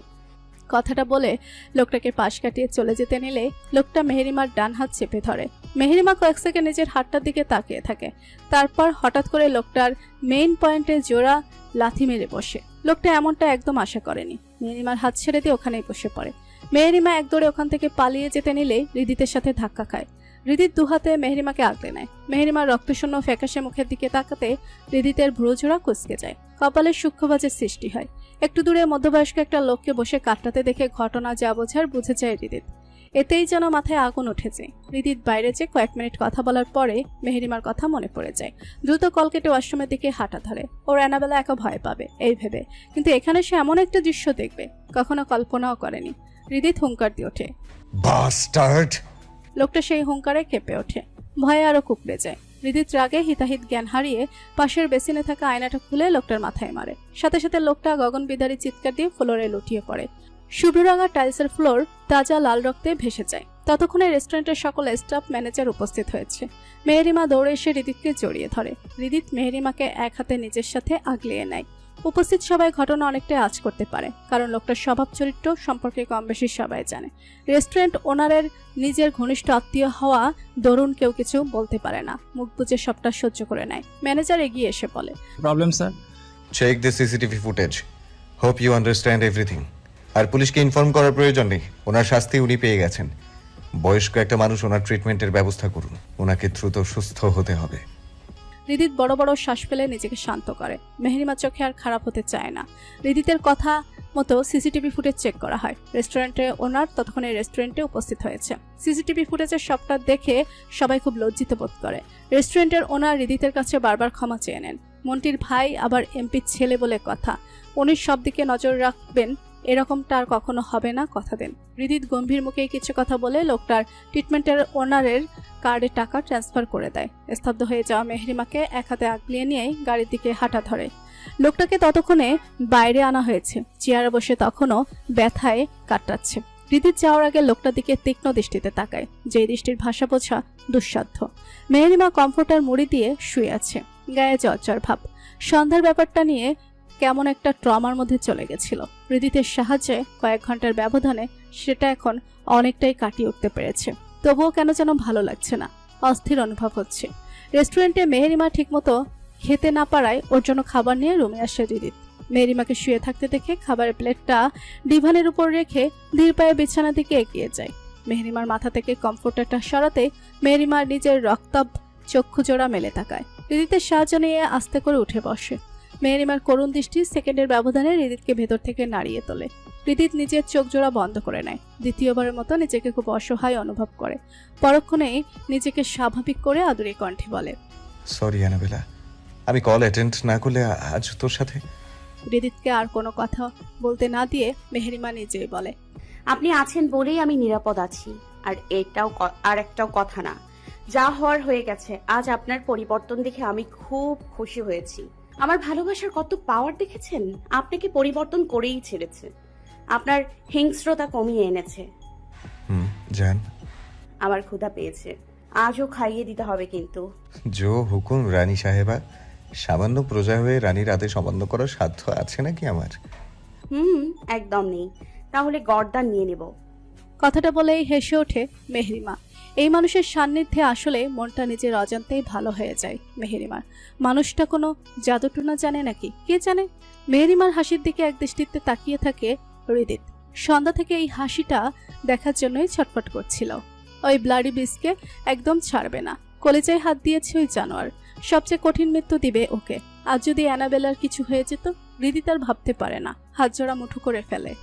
কথাটা বলে লোকটাকে পাশ কাটিয়ে চলে যেতে নিলে লোকটা মেহেরিমার ডান হাত চেপে ধরে। মেহেরিমা কয়েক সেকেন্ড নিজের হাতটার দিকে তাকিয়ে থাকে। তারপর হঠাৎ করে লোকটার মেইন পয়েন্টে জোড়া লাথি মেরে বসে। লোকটা এমনটা একদম আশা করেনি। মেহেরিমার হাত ছেড়ে দিয়ে ওখানেই বসে পড়ে। মেহেরিমা এক দৌড়ে ওখান থেকে পালিয়ে যেতে নিলেই হৃদিতের সাথে ধাক্কা খায়। হৃদিত দুহাতে মেহেরিমাকে আগলে নেয়। মেহেরিমার রক্তশূন্য ফ্যাকাশে মুখের দিকে তাকাতে হৃদিতের ভ্রুজোড়া কুঁচকে যায়। কপালে সূক্ষ্মভাজের সৃষ্টি হয়। একটু দূরে মধ্যবয়স্ক একটা লোককে বসে কাটটাতে দেখে ঘটনা যা বোঝার বুঝে যায় হৃদিত। এতেই যেন মাথায় আগুন উঠেছে। হৃদিত বাইরে যে কয়েক মিনিট কথা বলার পরে মেহেরিমার কথা মনে পড়ে যায়। দ্রুত কল কেটে ওয়াশরুমের দিকে হাঁটা ধরে। ওর এনাবেলা একা ভয় পাবে এই ভেবে, কিন্তু এখানে সে এমন একটা দৃশ্য দেখবে কখনো কল্পনাও করেনি। হৃদিত হুঙ্কার দিয়ে ওঠে, বাস্টার্ড! লোকটা সেই হুঙ্কারে কেঁপে ওঠে। ভয়ে আরো কুকড়ে যায়। হৃদিত রাগে হিতাহিত জ্ঞান হারিয়ে পাশের বেসিনে থাকা আয়নাটা খুলে লোকটার মাথায় মারে। সাথে সাথে লোকটা গগন বিদারী চিৎকার দিয়ে ফ্লোরে লুটিয়ে পড়ে। শুভ্র রঙা টাইলসের ফ্লোর তাজা লাল রক্তে ভেসে যায়। ততক্ষণে রেস্টুরেন্টের সকল স্টাফ ম্যানেজার উপস্থিত হয়েছে। মেহেরিমা দৌড়ে এসে হৃদিতকে জড়িয়ে ধরে। হৃদিত মেহেরিমাকে এক হাতে নিজের সাথে আগলিয়ে নেয়। উপস্থিত সবাই ঘটনা অনেকটাই আঁচ করতে পারে, কারণ লোকটার স্বভাব চরিত্র সম্পর্কে কম বেশি সবাই জানে। রেস্টুরেন্ট ওনারের নিজের ঘনিষ্ঠ আত্মীয় হওয়া দরুন কেউ কিছু বলতে পারে না, মুখ বুজে সবটা সহ্য করে নেয়। ম্যানেজার এগিয়ে এসে বলে, problem sir? Check the CCTV footage. Hope you understand everything. আর পুলিশকে ইনফর্ম করার প্রয়োজন নেই, ওনার শাস্তি উনি পেয়ে গেছেন। বয়স্ক একটা মানুষ, ওনার ট্রিটমেন্টের ব্যবস্থা করুন। ওনাকে দ্রুত সুস্থ হতে হবে। হৃদিত বড় বড় শ্বাস ফেলে নিজেকে শান্ত করে। মেহেরিমার চোখে আর খারাপ হতে চায় না। হৃদিতের কথা মতো সিসিটিভি ফুটেজ চেক করা হয়। রেস্টুরেন্টের ওনার ততক্ষণে রেস্টুরেন্টে উপস্থিত হয়েছে। সিসিটিভি ফুটেজের সবটা দেখে সবাই খুব লজ্জিত বোধ করে। রেস্টুরেন্টের ওনার হৃদিতের কাছে বারবার ক্ষমা চেয়ে নেন। মন্টির ভাই আবার এমপির ছেলে বলে কথা, উনি সব দিকে নজর রাখবেন, এরকমটা আর কখনো হবে না, কথা দেন। হৃদিত গম্ভীর মুখে কিছু কথা বলে লোকটার ট্রিটমেন্টের ওনারের কার্ডে টাকা ট্রান্সফার করে দেয়। স্তব্ধ হয়ে যাওয়া মেহেরিমাকে এক হাতে আগলিয়ে নিয়ে গাড়ির দিকে হাঁটা ধরে। লোকটাকে ততক্ষণে বাইরে আনা হয়েছে, চেয়ারে বসে তখনও ব্যথায় কাটাচ্ছে। হৃদিত যাওয়ার আগে লোকটার দিকে তীক্ষ্ণ দৃষ্টিতে তাকায়, যে দৃষ্টির ভাষা বোঝা দুঃসাধ্য। মেহেরিমা কমফোর্টার মুড়ি দিয়ে শুয়ে আছে, গায়ে জ্বর ভাব। সন্ধ্যার ব্যাপারটা নিয়ে কেমন একটা ট্রমার মধ্যে চলে গেছিল। হৃদিতের সাহায্যে কয়েক ঘন্টার ব্যবধানে সেটা এখন অনেকটাই কাটিয়ে উঠতে পেরেছে। তবুও কেন যেন ভালো লাগছে না, অস্থির অনুভব হচ্ছে। রেস্টুরেন্টে মেহেরিমা ঠিকমতো খেতে না পারায় ওর জন্য খাবার নিয়ে রুমে আসে হৃদিত। মেহেরিমাকে শুয়ে থাকতে দেখে খাবারের প্লেটটা ডিভানের উপর রেখে ধীর পায়ে বিছানা দিকে এগিয়ে যায়। মেহেরিমার মাথা থেকে কমফোর্টারটা সরাতে মেহেরিমার নিজের রক্তাভ চক্ষু জোড়া মেলে তাকায়। হৃদিতের সাহায্য নিয়ে আস্তে করে উঠে বসে। মেহেরিমার করুণ দৃষ্টি সেকেন্ডের ব্যবধানে হৃদিতকে ভেতর থেকে নাড়িয়ে তোলে। হৃদিত নিজের চোখ জোড়া বন্ধ করে নেয়। দ্বিতীয়বারের মতো নিজেকে খুব অসহায় অনুভব করে। পরক্ষণেই নিজেকে স্বাভাবিক করে আদুরে কণ্ঠে বলে, সরি অ্যানাবেলা, আমি কল অ্যাটেন্ড না করলে আজ তোর সাথে। হৃদিতকে আর কোনো কথা বলতে না দিয়ে মেহেরিমা নিজেই বলে, আপনি আছেন বলেই আমি নিরাপদ আছি। আর একটাও কথা না, যা হওয়ার হয়ে গেছে। আজ আপনার পরিবর্তন দেখে আমি খুব খুশি হয়েছি। আমার ভালোবাসার কত পাওয়ার দেখেছেন? আপনাকে পরিবর্তন করেই ছেড়েছে, আপনার হিংস্রতা কমিয়ে এনেছে। জান, আমার ক্ষুধা পেয়েছে, আজও খাইয়ে দিতে হবে কিন্তু। জো হুকুম রানী সাহেবা। সামান্য প্রজা হয়ে রানীর আদেশ অমান্য করার সাধ্য আছে নাকি আমার? একদম নেই। তাহলে গর্দান নিয়ে নেব। কথাটা বলেই হেসে ওঠে মেহেরিমা। এই মানুষের সান্নিধ্যে আসলে মনটা নিজের অজান্তেই ভালো হয়ে যায় মেহেরিমার। মানুষটা কোনো জাদুটুনা জানে নাকি, কে জানে। মেহেরিমার হাসির দিকে এক দৃষ্টিতে তাকিয়ে থাকে হৃদিত। সন্ধ্যা থেকে এই হাসিটা দেখার জন্যই ছটফট করছিল। ওই ব্লাডি বিসকে একদম ছাড়বে না। কলেজায় হাত দিয়েছে ওই জানোয়ার, সবচেয়ে কঠিন মৃত্যু দিবে ওকে। আজ যদি অ্যানাবেলার কিছু হয়ে যেত, হৃদিত আর ভাবতে পারে না, হাত জোড়া মুঠো করে ফেলে।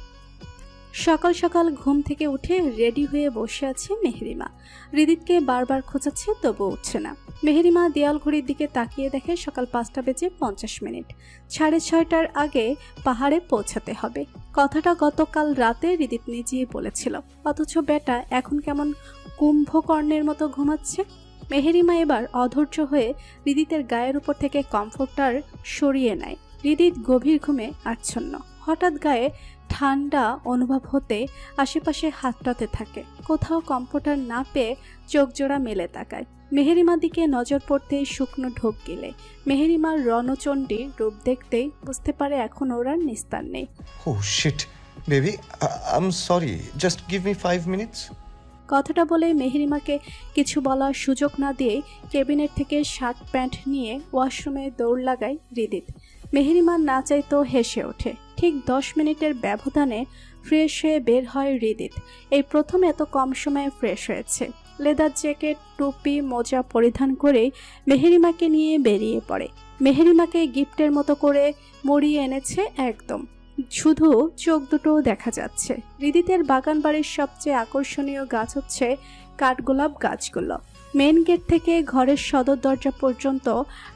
সকাল সকাল ঘুম থেকে উঠে রেডি হয়ে বসে আছে মেহেরিমা। হৃদিতকে বারবার খোঁচাচ্ছে, তবু উঠছে না। মেহেরিমা দেয়াল ঘড়ির দিকে তাকিয়ে দেখে সকাল 5:50। 6:30টার আগে পাহাড়ে পৌঁছাতে হবে। কথাটা গতকাল রাতে হৃদিত নিজেই বলেছিল, অথচ বেটা এখন কেমন কুম্ভকর্ণের মতো ঘুমাচ্ছে। মেহেরিমা এবার অধৈর্য হয়ে হৃদিতের গায়ের উপর থেকে কমফোর্টার সরিয়ে নেয়। হৃদিত গভীর ঘুমে আচ্ছন্ন। হঠাৎ গায়ে ঠান্ডা অনুভব হতে আশেপাশে হাতটাতে থাকে। কোথাও কমফোর্টার না পেয়ে চোখ জোড়া মেলে তাকায়। মেহেরিমার দিকে নজর পড়তেই শুকনো ঢোক গিলে মেহেরিমার রণচণ্ডীর রূপ দেখতেই বুঝতে পারে এখন ওর আর নিস্তার নেই। Oh shit, baby, I'm sorry. Just give me 5 minutes. কথাটা বলে মেহেরিমাকে কিছু বলার সুযোগ না দিয়ে কেবিনেট থেকে শার্ট প্যান্ট নিয়ে ওয়াশরুমে দৌড় লাগায় হৃদিত। মেহেরিমা না চাইতো হেসে ওঠে। ঠিক 10 মিনিটের ব্যবধানে ফ্রেশ হয়ে বের হয় হৃদিত। এই প্রথম এত কম সময়ে ফ্রেশ হয়েছে। লেদার জ্যাকেট, টুপি, মোজা পরিধান করেই মেহেরিমাকে নিয়ে বেরিয়ে পড়ে। মেহেরিমাকে গিফটের মতো করে মরিয়ে এনেছে একদম। শুধু চোখ দুটো দেখা যাচ্ছে। হৃদিতের বাগান বাড়ির সবচেয়ে আকর্ষণীয় গাছ হচ্ছে কাঠগোলাপ গাছগুলো। মেন গেট থেকে ঘরের সদর দরজা পর্যন্ত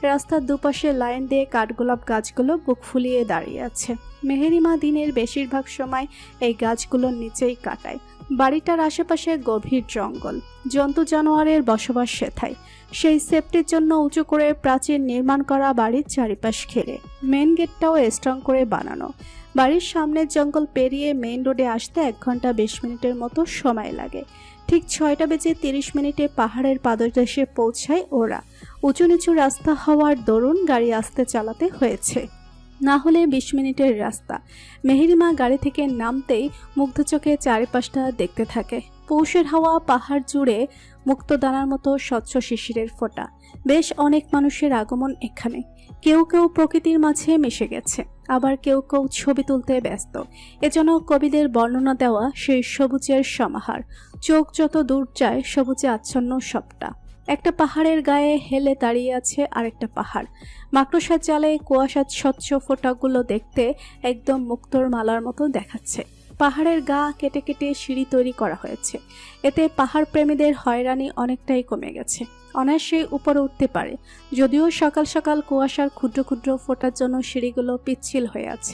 রাস্তার দুপাশে লাইন দিয়ে কাঠগোলাপ গাছগুলো বুক ফুলিয়ে দাঁড়িয়ে আছে। মেহেরিমা দিনের বেশিরভাগ সময় এই গাছগুলোর নিচেই কাটায়। বাড়িটার আশেপাশে গভীর জঙ্গল, জন্তু জানোয়ারের বসবাস সেথায়। সেই সেফটির জন্য উঁচু করে প্রাচীর নির্মাণ করা বাড়ির চারিপাশ ঘিরে। মেন গেটটাও স্ট্রং করে বানানো। বাড়ির সামনের জঙ্গল পেরিয়ে মেইন রোডে আসতে 1 ঘন্টা 20 মিনিটের মতো সময় লাগে। ঠিক 6:30 পাহাড়ের পাদদেশে পৌঁছায় ওরা। উঁচু নিচু রাস্তা হওয়ার দরুন গাড়ি আস্তে চালাতে হয়েছে, না হলে 20 মিনিটের রাস্তা। মেহেরিমা গাড়ি থেকে নামতেই মুগ্ধ চোখে চারিপাশটা দেখতে থাকে। পৌষের হাওয়া পাহাড় জুড়ে মুক্তদানার মতো স্বচ্ছ শিশিরের ফোঁটা। বেশ অনেক মানুষের আগমন এখানে। কেউ কেউ প্রকৃতির মাঝে মিশে গেছে, আবার কেউ কেউ ছবি তুলতে ব্যস্ত। এজন্য কবিদের বর্ণনা দেওয়া সেই সবুজের সমাহার। চোখ যত দূর যায় সবুজে আচ্ছন্ন সবটা। একটা পাহাড়ের গায়ে হেলে দাঁড়িয়ে আছে আরেকটা পাহাড়। মাকড়সার জালে কুয়াশার স্বচ্ছ ফোঁটাগুলো দেখতে একদম মুক্তোর মালার মতো দেখাচ্ছে। পাহাড়ের গা কেটে কেটে সিঁড়ি তৈরি করা হয়েছে। এতে পাহাড় প্রেমীদের হয়রানি অনেকটাই কমে গেছে। অনায়াসে উপরে উঠতে পারে, যদিও সকাল সকাল কুয়াশার ক্ষুদ্র ক্ষুদ্র ফোঁটার জন্য সিঁড়িগুলো পিচ্ছিল হয়ে আছে।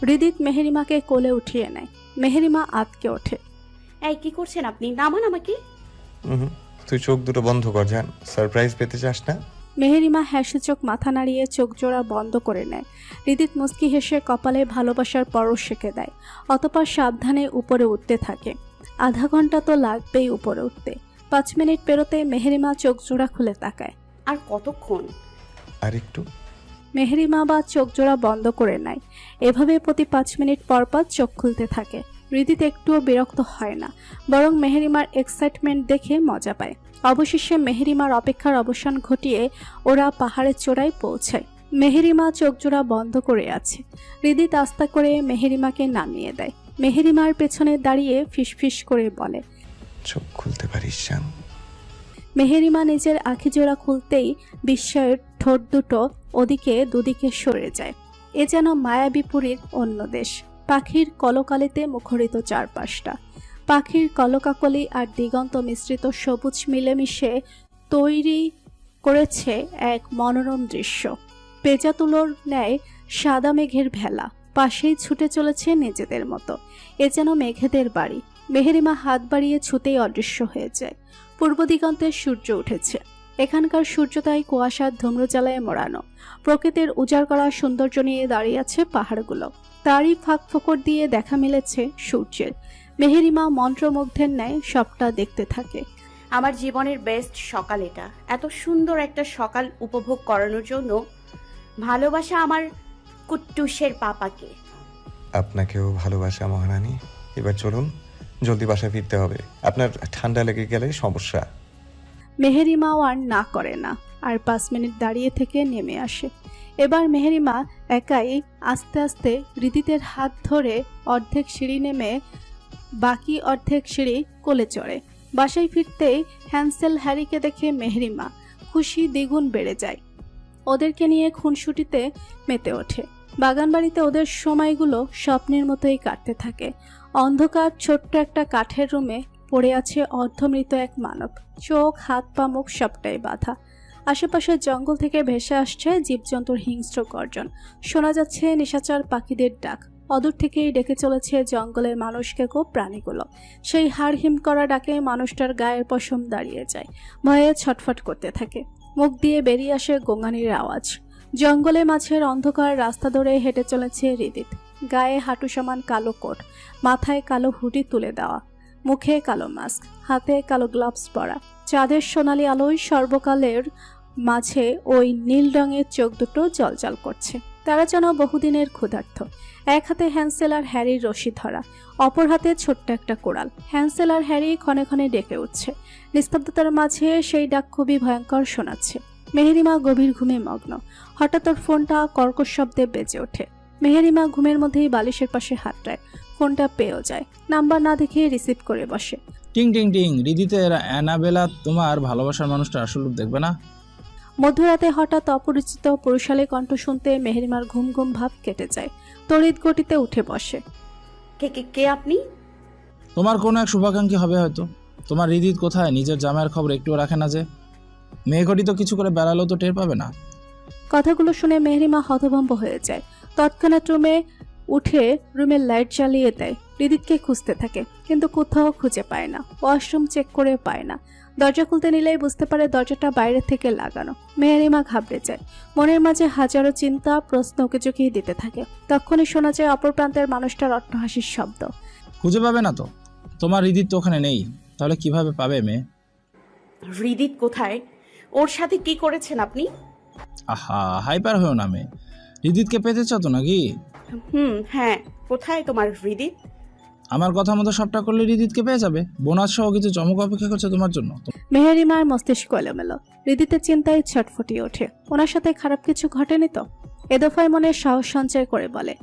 হৃদিত মেহেরিমাকে কোলে উঠিয়ে নেয়। মেহেরিমা আতকে ওঠে। এই কি করছেন আপনি? নামান আমাকে। তুই চোখ দুটো বন্ধ কর, জান সারপ্রাইজ পেতে চাস না? মেহেরিমা হ্যাসূচক মাথা নাড়িয়ে চোখ জোড়া বন্ধ করে নেয়। হৃদিত মুস্কি হেসে কপালে ভালোবাসার পরশ সেঁকে দেয়। অতঃপর সাবধানে উপরে উঠতে থাকে। আধা ঘন্টা তো লাগবেই উপরে উঠতে। 5 মিনিট পেরোতে মেহেরিমা চোখ জোড়া খুলে তাকায়। আর কতক্ষণ? আর একটু। মেহেরিমা বা চোখ জোড়া বন্ধ করে নেয়। এভাবে প্রতি 5 মিনিট পর পর চোখ খুলতে থাকে। হৃদিত একটুও বিরক্ত হয় না, বরং মেহেরিমার এক্সাইটমেন্ট দেখে মজা পায়। অবশেষে মেহেরিমার অপেক্ষার অবসান ঘটিয়ে ওরা পাহাড়ের চূড়ায় পৌঁছায়। মেহেরিমা চোখ জোড়া বন্ধ করে আছে। হৃদিত আস্তে করে মেহেরিমাকে নামিয়ে দেয়। মেহেরিমার পেছনে দাঁড়িয়ে ফিসফিস করে বলে, চোখ খুলতে পারিস জান? মেহেরিমা নিজের আখি জোড়া খুলতেই বিস্ময়ের ঠোঁট দুটো ওদিকে দুদিকে সরে যায়। এ যেন মায়াবীপুরীর অন্য দেশ। পাখির কলকালিতে মুখরিত চারপাশটা। পাখির কলকাকলি আর দিগন্ত মিশ্রিত সবুজ মিলেমিশে তৈরি করেছে এক মনোরম দৃশ্য। পেঁজা তুলোর ন্যায় সাদা মেঘের ভেলা পাশেই ছুটে চলেছে নিজেদের মতো। এ যেন মেঘেদের বাড়ি। মেহেরিমা হাত বাড়িয়ে ছুতেই অদৃশ্য হয়ে যায়। পূর্ব দিগন্তে সূর্য উঠেছে। এখানকার সূর্যটাই কুয়াশার ধূম্রজ্বালায় মোড়ানো। প্রকৃতির উজাড় করা সৌন্দর্য নিয়ে দাঁড়িয়ে আছে পাহাড়গুলো। তারই ফাঁক ফোকর দিয়ে দেখা মিলেছে সূর্যের। মেহেরিমা মন্ত্রমুগ্ধের ন্যায় সবটা দেখতে থাকে। আমার জীবনের বেস্ট সকাল এটা। এত সুন্দর একটা সকাল উপভোগ করানোর জন্য ভালোবাসা আমার কুট্টুসের পাপাকে। আপনাকেও ভালোবাসা মহারানী। এবার চলুন, জলদি বাসায় ফিরতে হবে। আপনার ঠান্ডা লেগে গেলে সমস্যা। মেহেরিমাও আর না করে না, আর 5 মিনিট দাঁড়িয়ে থেকে নেমে আসে। এবার মেহেরিমা একাই আস্তে আস্তে হৃদিতের হাত ধরে অর্ধেক সিঁড়ি নেমে বাকি অর্ধেক সিঁড়ি কোলে চড়ে। বাসায় ফিরতেই হ্যান্সেল হ্যারিকে দেখে মেহেরিমা খুশি দ্বিগুণ বেড়ে যায়। ওদেরকে নিয়ে খুনসুটিতে মেতে ওঠে। বাগানবাড়িতে ওদের সময়গুলো স্বপ্নের মতোই কাটতে থাকে। অন্ধকার ছোট্ট একটা কাঠের রুমে পড়ে আছে অর্ধমৃত এক মানব। চোখ, হাত পা, মুখ সবটাই বাঁধা। আশেপাশের জঙ্গল থেকে ভেসে আসছে জীবজন্তুর হিংস্র গর্জন। শোনা যাচ্ছে নিশাচর পাখিদের ডাক। অদূর থেকেই ডেকে চলেছে জঙ্গলের মানুষকে খুব প্রাণীগুলো। সেই হাড় হিম করা ডাকে মানুষটার গায়ের পশম দাঁড়িয়ে যায়। ভয়ে ছটফট করতে থাকে। মুখ দিয়ে বেরিয়ে আসে গোঙানির আওয়াজ। জঙ্গলের মাঝের অন্ধকার রাস্তা ধরে হেঁটে চলেছে হৃদিত। গায়ে হাঁটু সমান কালো কোট, মাথায় কালো হুডি তুলে দেওয়া, মুখে কালো মাস্ক, হাতে কালো গ্লাভস পরা। চাঁদের সোনালি আলোয় সর্বকালের মাঝে ওই নীল রঙের চোখ দুটো জ্বলজ্বল করছে। তারা যেন বহুদিনের ক্ষুধার্ত। এক হাতে হ্যান্সেল আর হ্যারির রশি ধরা, অপর হাতে ছোট্ট একটা কোড়াল। হ্যান্সেল আর হ্যারি ক্ষণে ক্ষণে ডেকে উঠছে। নিস্তব্ধতার মাঝে সেই ডাক খুবই ভয়ঙ্কর শোনাচ্ছে। মেহেরিমা গভীর ঘুমে মগ্ন। হঠাৎ ওর ফোনটা কর্কশ শব্দে বেজে ওঠে। মেহেরিমা ঘুমের মধ্যেই বালিশের পাশে হাতড়ায়। ফোনটা পেয়েও যায়। নাম্বার না দেখে রিসিভ করে বসে। টিং টিং টিং। হৃদিতের অ্যানাবেলা তোমার ভালোবাসার মানুষটা আসল রূপ দেখবে না? মধ্যরাতে হঠাৎ অপরিচিত পুরুষালী কণ্ঠ শুনতে মেহেরিমার ঘুম ঘুম ভাব কেটে যায়। তড়িৎ গতিতে উঠে বসে। কে কে কে আপনি? তোমার কোনো এক শুভাকাঙ্ক্ষী হবে হয়তো। তোমার হৃদিত কোথায়? নিজের জামাইয়ের খবর একটুও রাখে না যে। মেয়েঘটি তো কিছু করে বেড়ালেও তো টের পাবে না। কথাগুলো শুনে মেহেরিমা হতভম্ব হয়ে যায়। তৎক্ষণাৎ রুমে উঠে রুমের লাইট জ্বালিয়ে দেয়। হৃদিতকে খুঁজতে থাকে, কিন্তু কোথাও খুঁজে পায় না। ওয়াশরুম চেক করে পায় না। দরজা খুলতে নিলেই বুঝতে পারে দরজাটা বাইরে থেকে লাগানো। মেহেরিমা ঘাবড়ে যায়। মনের মাঝে হাজারো চিন্তা, প্রশ্ন উকিঝুঁকি দিতে থাকে। তখনই শোনা যায় অপর প্রান্তের মানুষটার অট্টহাসির শব্দ। খুঁজে পাবে না তো? তোমার হৃদিত তো ওখানে নেই, তাহলে কিভাবে পাবে মেয়ে? হৃদিত কোথায়? ওর সাথে কি করেছেন আপনি? আহা, হাইপার হয়েও না মেয়ে। হৃদিতকে পেতে চাও তো নাকি? হ্যাঁ। কোথায় তোমার হৃদিত? আমার কথা মতো সবটা করলে হৃদিতকে পেয়ে যাবে। বোনাস সহ কিছু চমক অপেক্ষা করছে তোমার জন্য। মেহেরিমার মস্তিষ্ক এলোমেলো। হৃদিতের চিন্তায় ছটফটিয়ে ওঠে। ওনার সাথে খারাপ কিছু ঘটেনি তো? এ দফায় মনে সাহস সঞ্চয় করে বলে,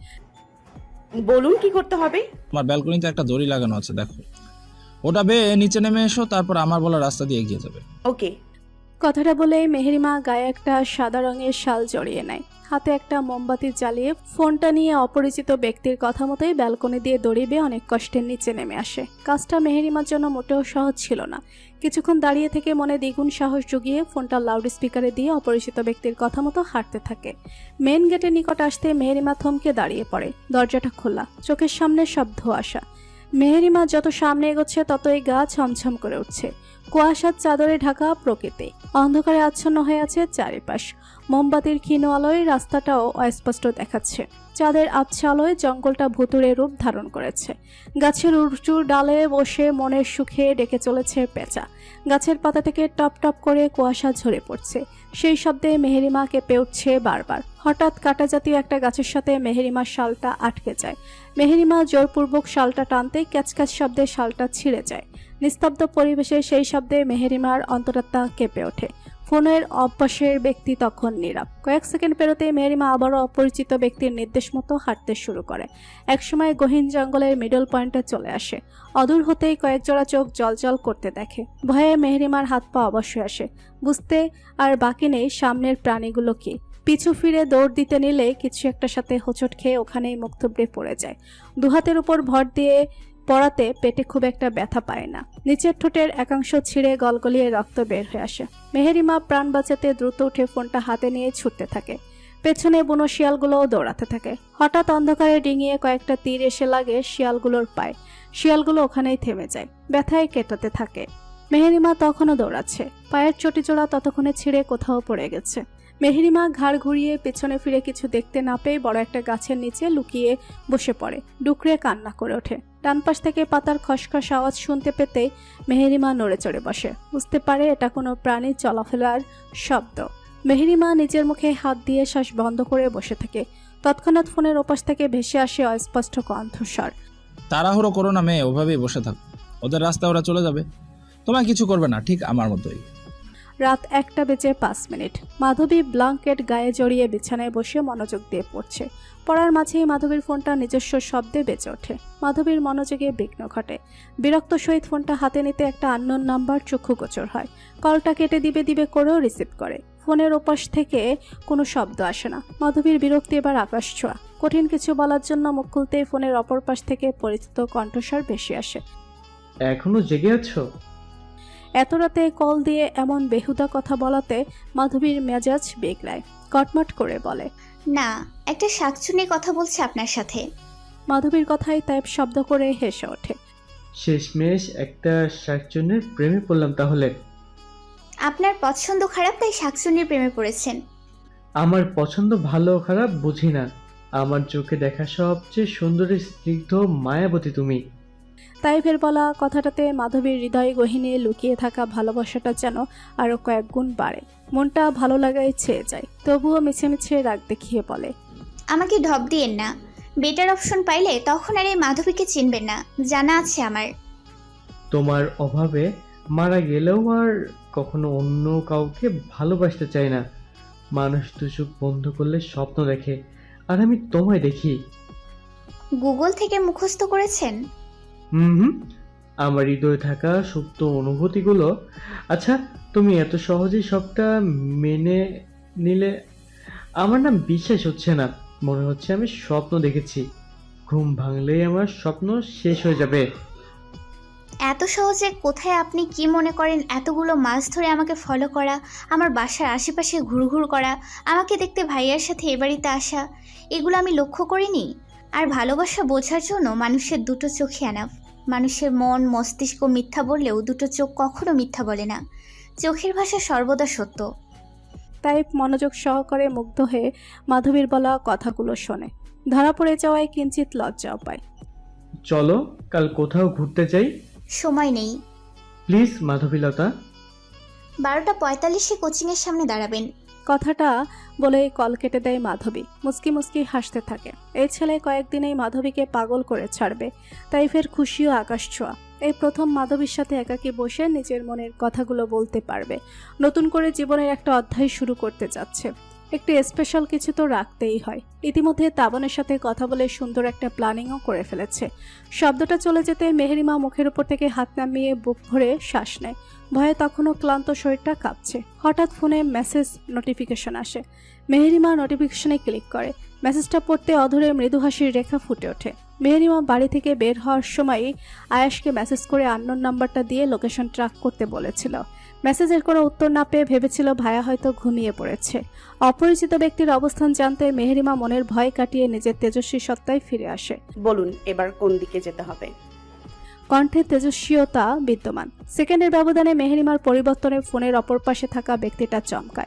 বলুন কি করতে হবে? তোমার ব্যালকনিতে একটা দড়ি লাগানো আছে, দেখো। ওটা বেয়ে নিচে নেমে এসো, তারপর আমার বলা রাস্তা দিয়ে এগিয়ে যাবে। ওকে। কথাটা বলে মেহেরিমা গায়ে একটা সাদা রঙের শাল জড়িয়ে নেয়, হাতে একটা মোমবাতি জ্বালিয়ে ফোনটা নিয়ে অপরিচিত ব্যক্তির কথা মতোই ব্যালকনি দিয়ে দড়ি বেয়ে অনেক কষ্টের নিচে নেমে আসে। কাজটা মেহেরিমার জন্য মোটেও সহজ ছিল না। কিছুক্ষণ দাঁড়িয়ে থেকে মনে দ্বিগুণ সাহস জুগিয়ে ফোনটা লাউড স্পিকারে দিয়ে অপরিচিত ব্যক্তির কথা মতো হাঁটতে থাকে। মেন গেটের নিকট আসতে মেহেরিমা থমকে দাঁড়িয়ে পড়ে। দরজাটা খোলা, চোখের সামনে সব ধোঁয়াশা। মেহেরিমা যত সামনে এগোচ্ছে ততই গা ছমছম করে উঠছে। কুয়াশার চাদরে ঢাকা প্রকৃতি, অন্ধকারে আচ্ছন্ন হয়ে আছে চারিপাশ। মোমবাতির ক্ষীণ আলোয় রাস্তাটাও অস্পষ্ট দেখাচ্ছে। চাঁদের আবছা আলোয় জঙ্গলটা ভুতুড়ে রূপ ধারণ করেছে। গাছের উঁচু ডালে বসে মনের সুখে ডেকে চলেছে পেঁচা। গাছের পাতা থেকে টপ টপ করে কুয়াশা ঝরে পড়ছে। সেই শব্দে মেহেরিমা কেঁপে উঠছে বারবার। হঠাৎ কাটা জাতীয় একটা গাছের সাথে মেহেরিমার শালটা আটকে যায়। মেহেরিমা জোরপূর্বক শালটা টানতে ক্যাচক্যাচ শব্দে শালটা ছিঁড়ে যায়। নিস্তব্ধ পরিবেশে সেই শব্দে মেহেরিমার অন্তরাত্মা কেঁপে ওঠে। ফোনের অভ্যাসের ব্যক্তি তখন নীরব। কয়েক সেকেন্ড পেরোতে মেহেরিমা আবারও অপরিচিত ব্যক্তির নির্দেশ মতো হাঁটতে শুরু করে। একসময় গহীন জঙ্গলের মিডল পয়েন্টে চলে আসে। অদূর হতেই কয়েক জোড়া চোখ জলজল করতে দেখে। ভয়ে মেহেরিমার হাত পা অবশ্যই আসে। বুঝতে আর বাকি নেই সামনের প্রাণীগুলো কি। পিছু ফিরে দৌড় দিতে নিলে কিছু একটার সাথে হোঁচট খেয়ে ওখানেই মুখ থুবড়ে পড়ে যায়। দুহাতের উপর ভর দিয়ে পড়াতে পেটে খুব একটা ব্যথা পায় না। নিচের ঠোঁটের একাংশ ছিঁড়ে গলগলিয়ে রক্ত বের হয়ে আসে। মেহেরিমা প্রাণ বাঁচাতে দ্রুত উঠে ফোনটা হাতে নিয়ে ছুটতে থাকে। পেছনে বুনো শিয়ালগুলোও দৌড়াতে থাকে। হঠাৎ অন্ধকারে ডিঙিয়ে কয়েকটা তীর এসে লাগে শিয়ালগুলোর পায়ে। শিয়ালগুলো ওখানেই থেমে যায়, ব্যথায় কেটাতে থাকে। মেহেরিমা তখনও দৌড়াচ্ছে। পায়ের চটিজোড়া ততক্ষণে ছিঁড়ে কোথাও পড়ে গেছে। মেহেরিমা ঘাড় ঘুরিয়ে পেছনে ফিরে কিছু দেখতে না পেয়ে বড় একটা গাছের নিচে লুকিয়ে বসে পড়ে। ডুকরে কান্না করে ওঠে। ডান পাশ থেকে পাতার খসখস আওয়াজ শুনতে পেতেই মেহেরিমা নড়ে চড়ে বসে। বুঝতে পারে এটা কোনো প্রাণীর চলাফেরার শব্দ। মেহেরিমা নিজের মুখে হাত দিয়ে শ্বাস বন্ধ করে বসে থাকে। তৎক্ষণাৎ ফোনের ওপাশ থেকে ভেসে আসে অস্পষ্ট কণ্ঠস্বর। তাড়াহুড়ো করো না মেয়ে, ওভাবেই বসে থাকো, ওদের রাস্তা ওরা চলে যাবে, তোমায় কিছু করবে না, ঠিক আমার মতোই। রাত 1:05। মাধবী ব্ল্যাঙ্কেট গায়ে জড়িয়ে বিছানায় বসে মনোযোগ দিয়ে পড়ছে। পড়ার মাঝেই মাধবীর ফোনটা নিজস্ব শব্দে বেজে ওঠে। মাধবীর মনোযোগে বিঘ্ন ঘটে। বিরক্ত সহিত ফোনটা হাতে নিতে একটা আননোন নাম্বার চক্ষুগোচর হয়। কলটা কেটে দিবে করেও রিসিভ করে। ফোনের ওপাশ থেকে কোনো শব্দ আসে না। মাধবীর বিরক্তি এবার আকাশ ছোঁয়া। কঠিন কিছু বলার জন্য মুখ খুলতেই ফোনের অপর পাশ থেকে পরিচিত কণ্ঠস্বর ভেসে আসে। এখনো জেগে আছো? এত রাতে কল দিয়ে এমন বেহুদা কথা বলাতে মাধবীর মেজাজ বিগড়ায়। কটমট করে বলে, না, একটা শাকচুন্নি কথা বলছে আপনার সাথে। মাধবীর কথাই টাইপ শব্দ করে হেসে ওঠে। শেষমেশ একটা শাকচুন্নির প্রেমে পড়লাম তাহলে? আপনার পছন্দ খারাপ তাই শাকচুন্নির প্রেমে পড়েছেন। আমার পছন্দ ভালো খারাপ বুঝি না, আমার চোখে দেখা সবচেয়ে সুন্দরী স্নিগ্ধ মায়াবতী তুমি। তাইফের বলা কথাটাতে মাধবীর হৃদয় গহীনে লুকিয়ে থাকা ভালোবাসাটা যেন আরো কয়েক গুণ বাড়ে। মনটা ভালো লাগায় ছেয়ে যায়। তবুও মিছে মিছে রাগ দেখিয়ে বলে, আমাকে ঢপ দিয়েন না, বেটার অপশন পাইলে তখন আর এই মাধবীকে চিনবেন না, জানা আছে আমার। তোমার অভাবে মারা গেলেও আর কখনো অন্য কাউকে ভালোবাসতে চাই না। মানুষ দু চোখ বন্ধ করলে স্বপ্ন দেখে, আর আমি তোমায় দেখি। গুগল থেকে মুখস্থ করেছেন? হুম, আমার হৃদয়ে থাকা সুপ্ত অনুভূতিগুলো। আচ্ছা, তুমি এত সহজেই সবটা মেনে নিলে আমার না বিশ্বাস হচ্ছে না। মনে হচ্ছে আমি স্বপ্ন দেখেছি। ঘুম ভাঙলেই আমার স্বপ্ন শেষ হয়ে যাবে। এত সহজে কোথায় আপনি কি মনে করেন এতগুলো মাস ধরে আমাকে ফলো করা, আমার বাসার আশেপাশে ঘুরঘুর করা, আমাকে দেখতে ভাইয়ার সাথে এ বাড়িতে আসা, এগুলো আমি লক্ষ্য করিনি? আর ভালোবাসা বোঝার জন্য মানুষের দুটো চোখই আনাফ। মানুষের মন মস্তিষ্ক মিথ্যা বললেও দুটো চোখ কখনো মিথ্যা বলে না। চোখের ভাষা সর্বদা সত্য। তাইফ মনোযোগ সহকারে মুগ্ধ হয়ে মাধবীর বলা কথাগুলো শোনে। ধরা পড়ে যাওয়ায় কিঞ্চিত লজ্জাও পায়। চলো কাল কোথাও ঘুরতে যাই। সময় নেই প্লিজ মাধবীলতা। 12:45 কোচিংয়ের সামনে দাঁড়াবেন। কথাটা বলে কল কেটে দেয় মাধবী। মুস্কি মুস্কি হাসতে থাকে। এই ছেলে কয়েকদিনেই মাধবীকে পাগল করে ছাড়বে। তাইফের খুশিও আকাশ ছোঁয়া। এই প্রথম মাধবীর সাথে একাকী বসে নিজের মনের কথাগুলো বলতে পারবে। নতুন করে জীবনের একটা অধ্যায় শুরু করতে যাচ্ছে। একটু স্পেশাল কিছু তো রাখতেই হয়। ইতিমধ্যে তাবনের সাথে কথা বলে সুন্দর একটা প্ল্যানিংও করে ফেলেছে। শব্দটা চলে যেতে মেহেরিমা মুখের উপর থেকে হাত নামিয়ে বুক ভরে শ্বাস নেয়। ভয়ে তখনও ক্লান্ত শরীরটা কাঁপছে। হঠাৎ ফোনে মেসেজ নোটিফিকেশন আসে। মেহেরিমা নোটিফিকেশনে ক্লিক করে। মেসেজটা পড়তে অধরে মৃদু হাসির রেখা ফুটে ওঠে। মেহেরিমা বাড়ি থেকে বের হওয়ার সময়ই আয়াশকে মেসেজ করে আননোন নাম্বারটা দিয়ে লোকেশন ট্র্যাক করতে বলেছিল। মেসেজের কোনো উত্তর না পেয়ে ভেবেছিল ভাইয়া হয়তো ঘুমিয়ে পড়েছে। অপরিচিত ব্যক্তির অবস্থান জানতে মেহেরিমা মনের ভয় কাটিয়ে নিজের তেজস্বী সত্তায় ফিরে আসে। বলুন এবার কোন দিকে যেতে হবে? কণ্ঠে তেজস্বীয়তা বিদ্যমান। সেকেন্ডের ব্যবধানে মেহেরিমার পরিবর্তনে ফোনের অপর পাশে থাকা ব্যক্তিটা চমকায়।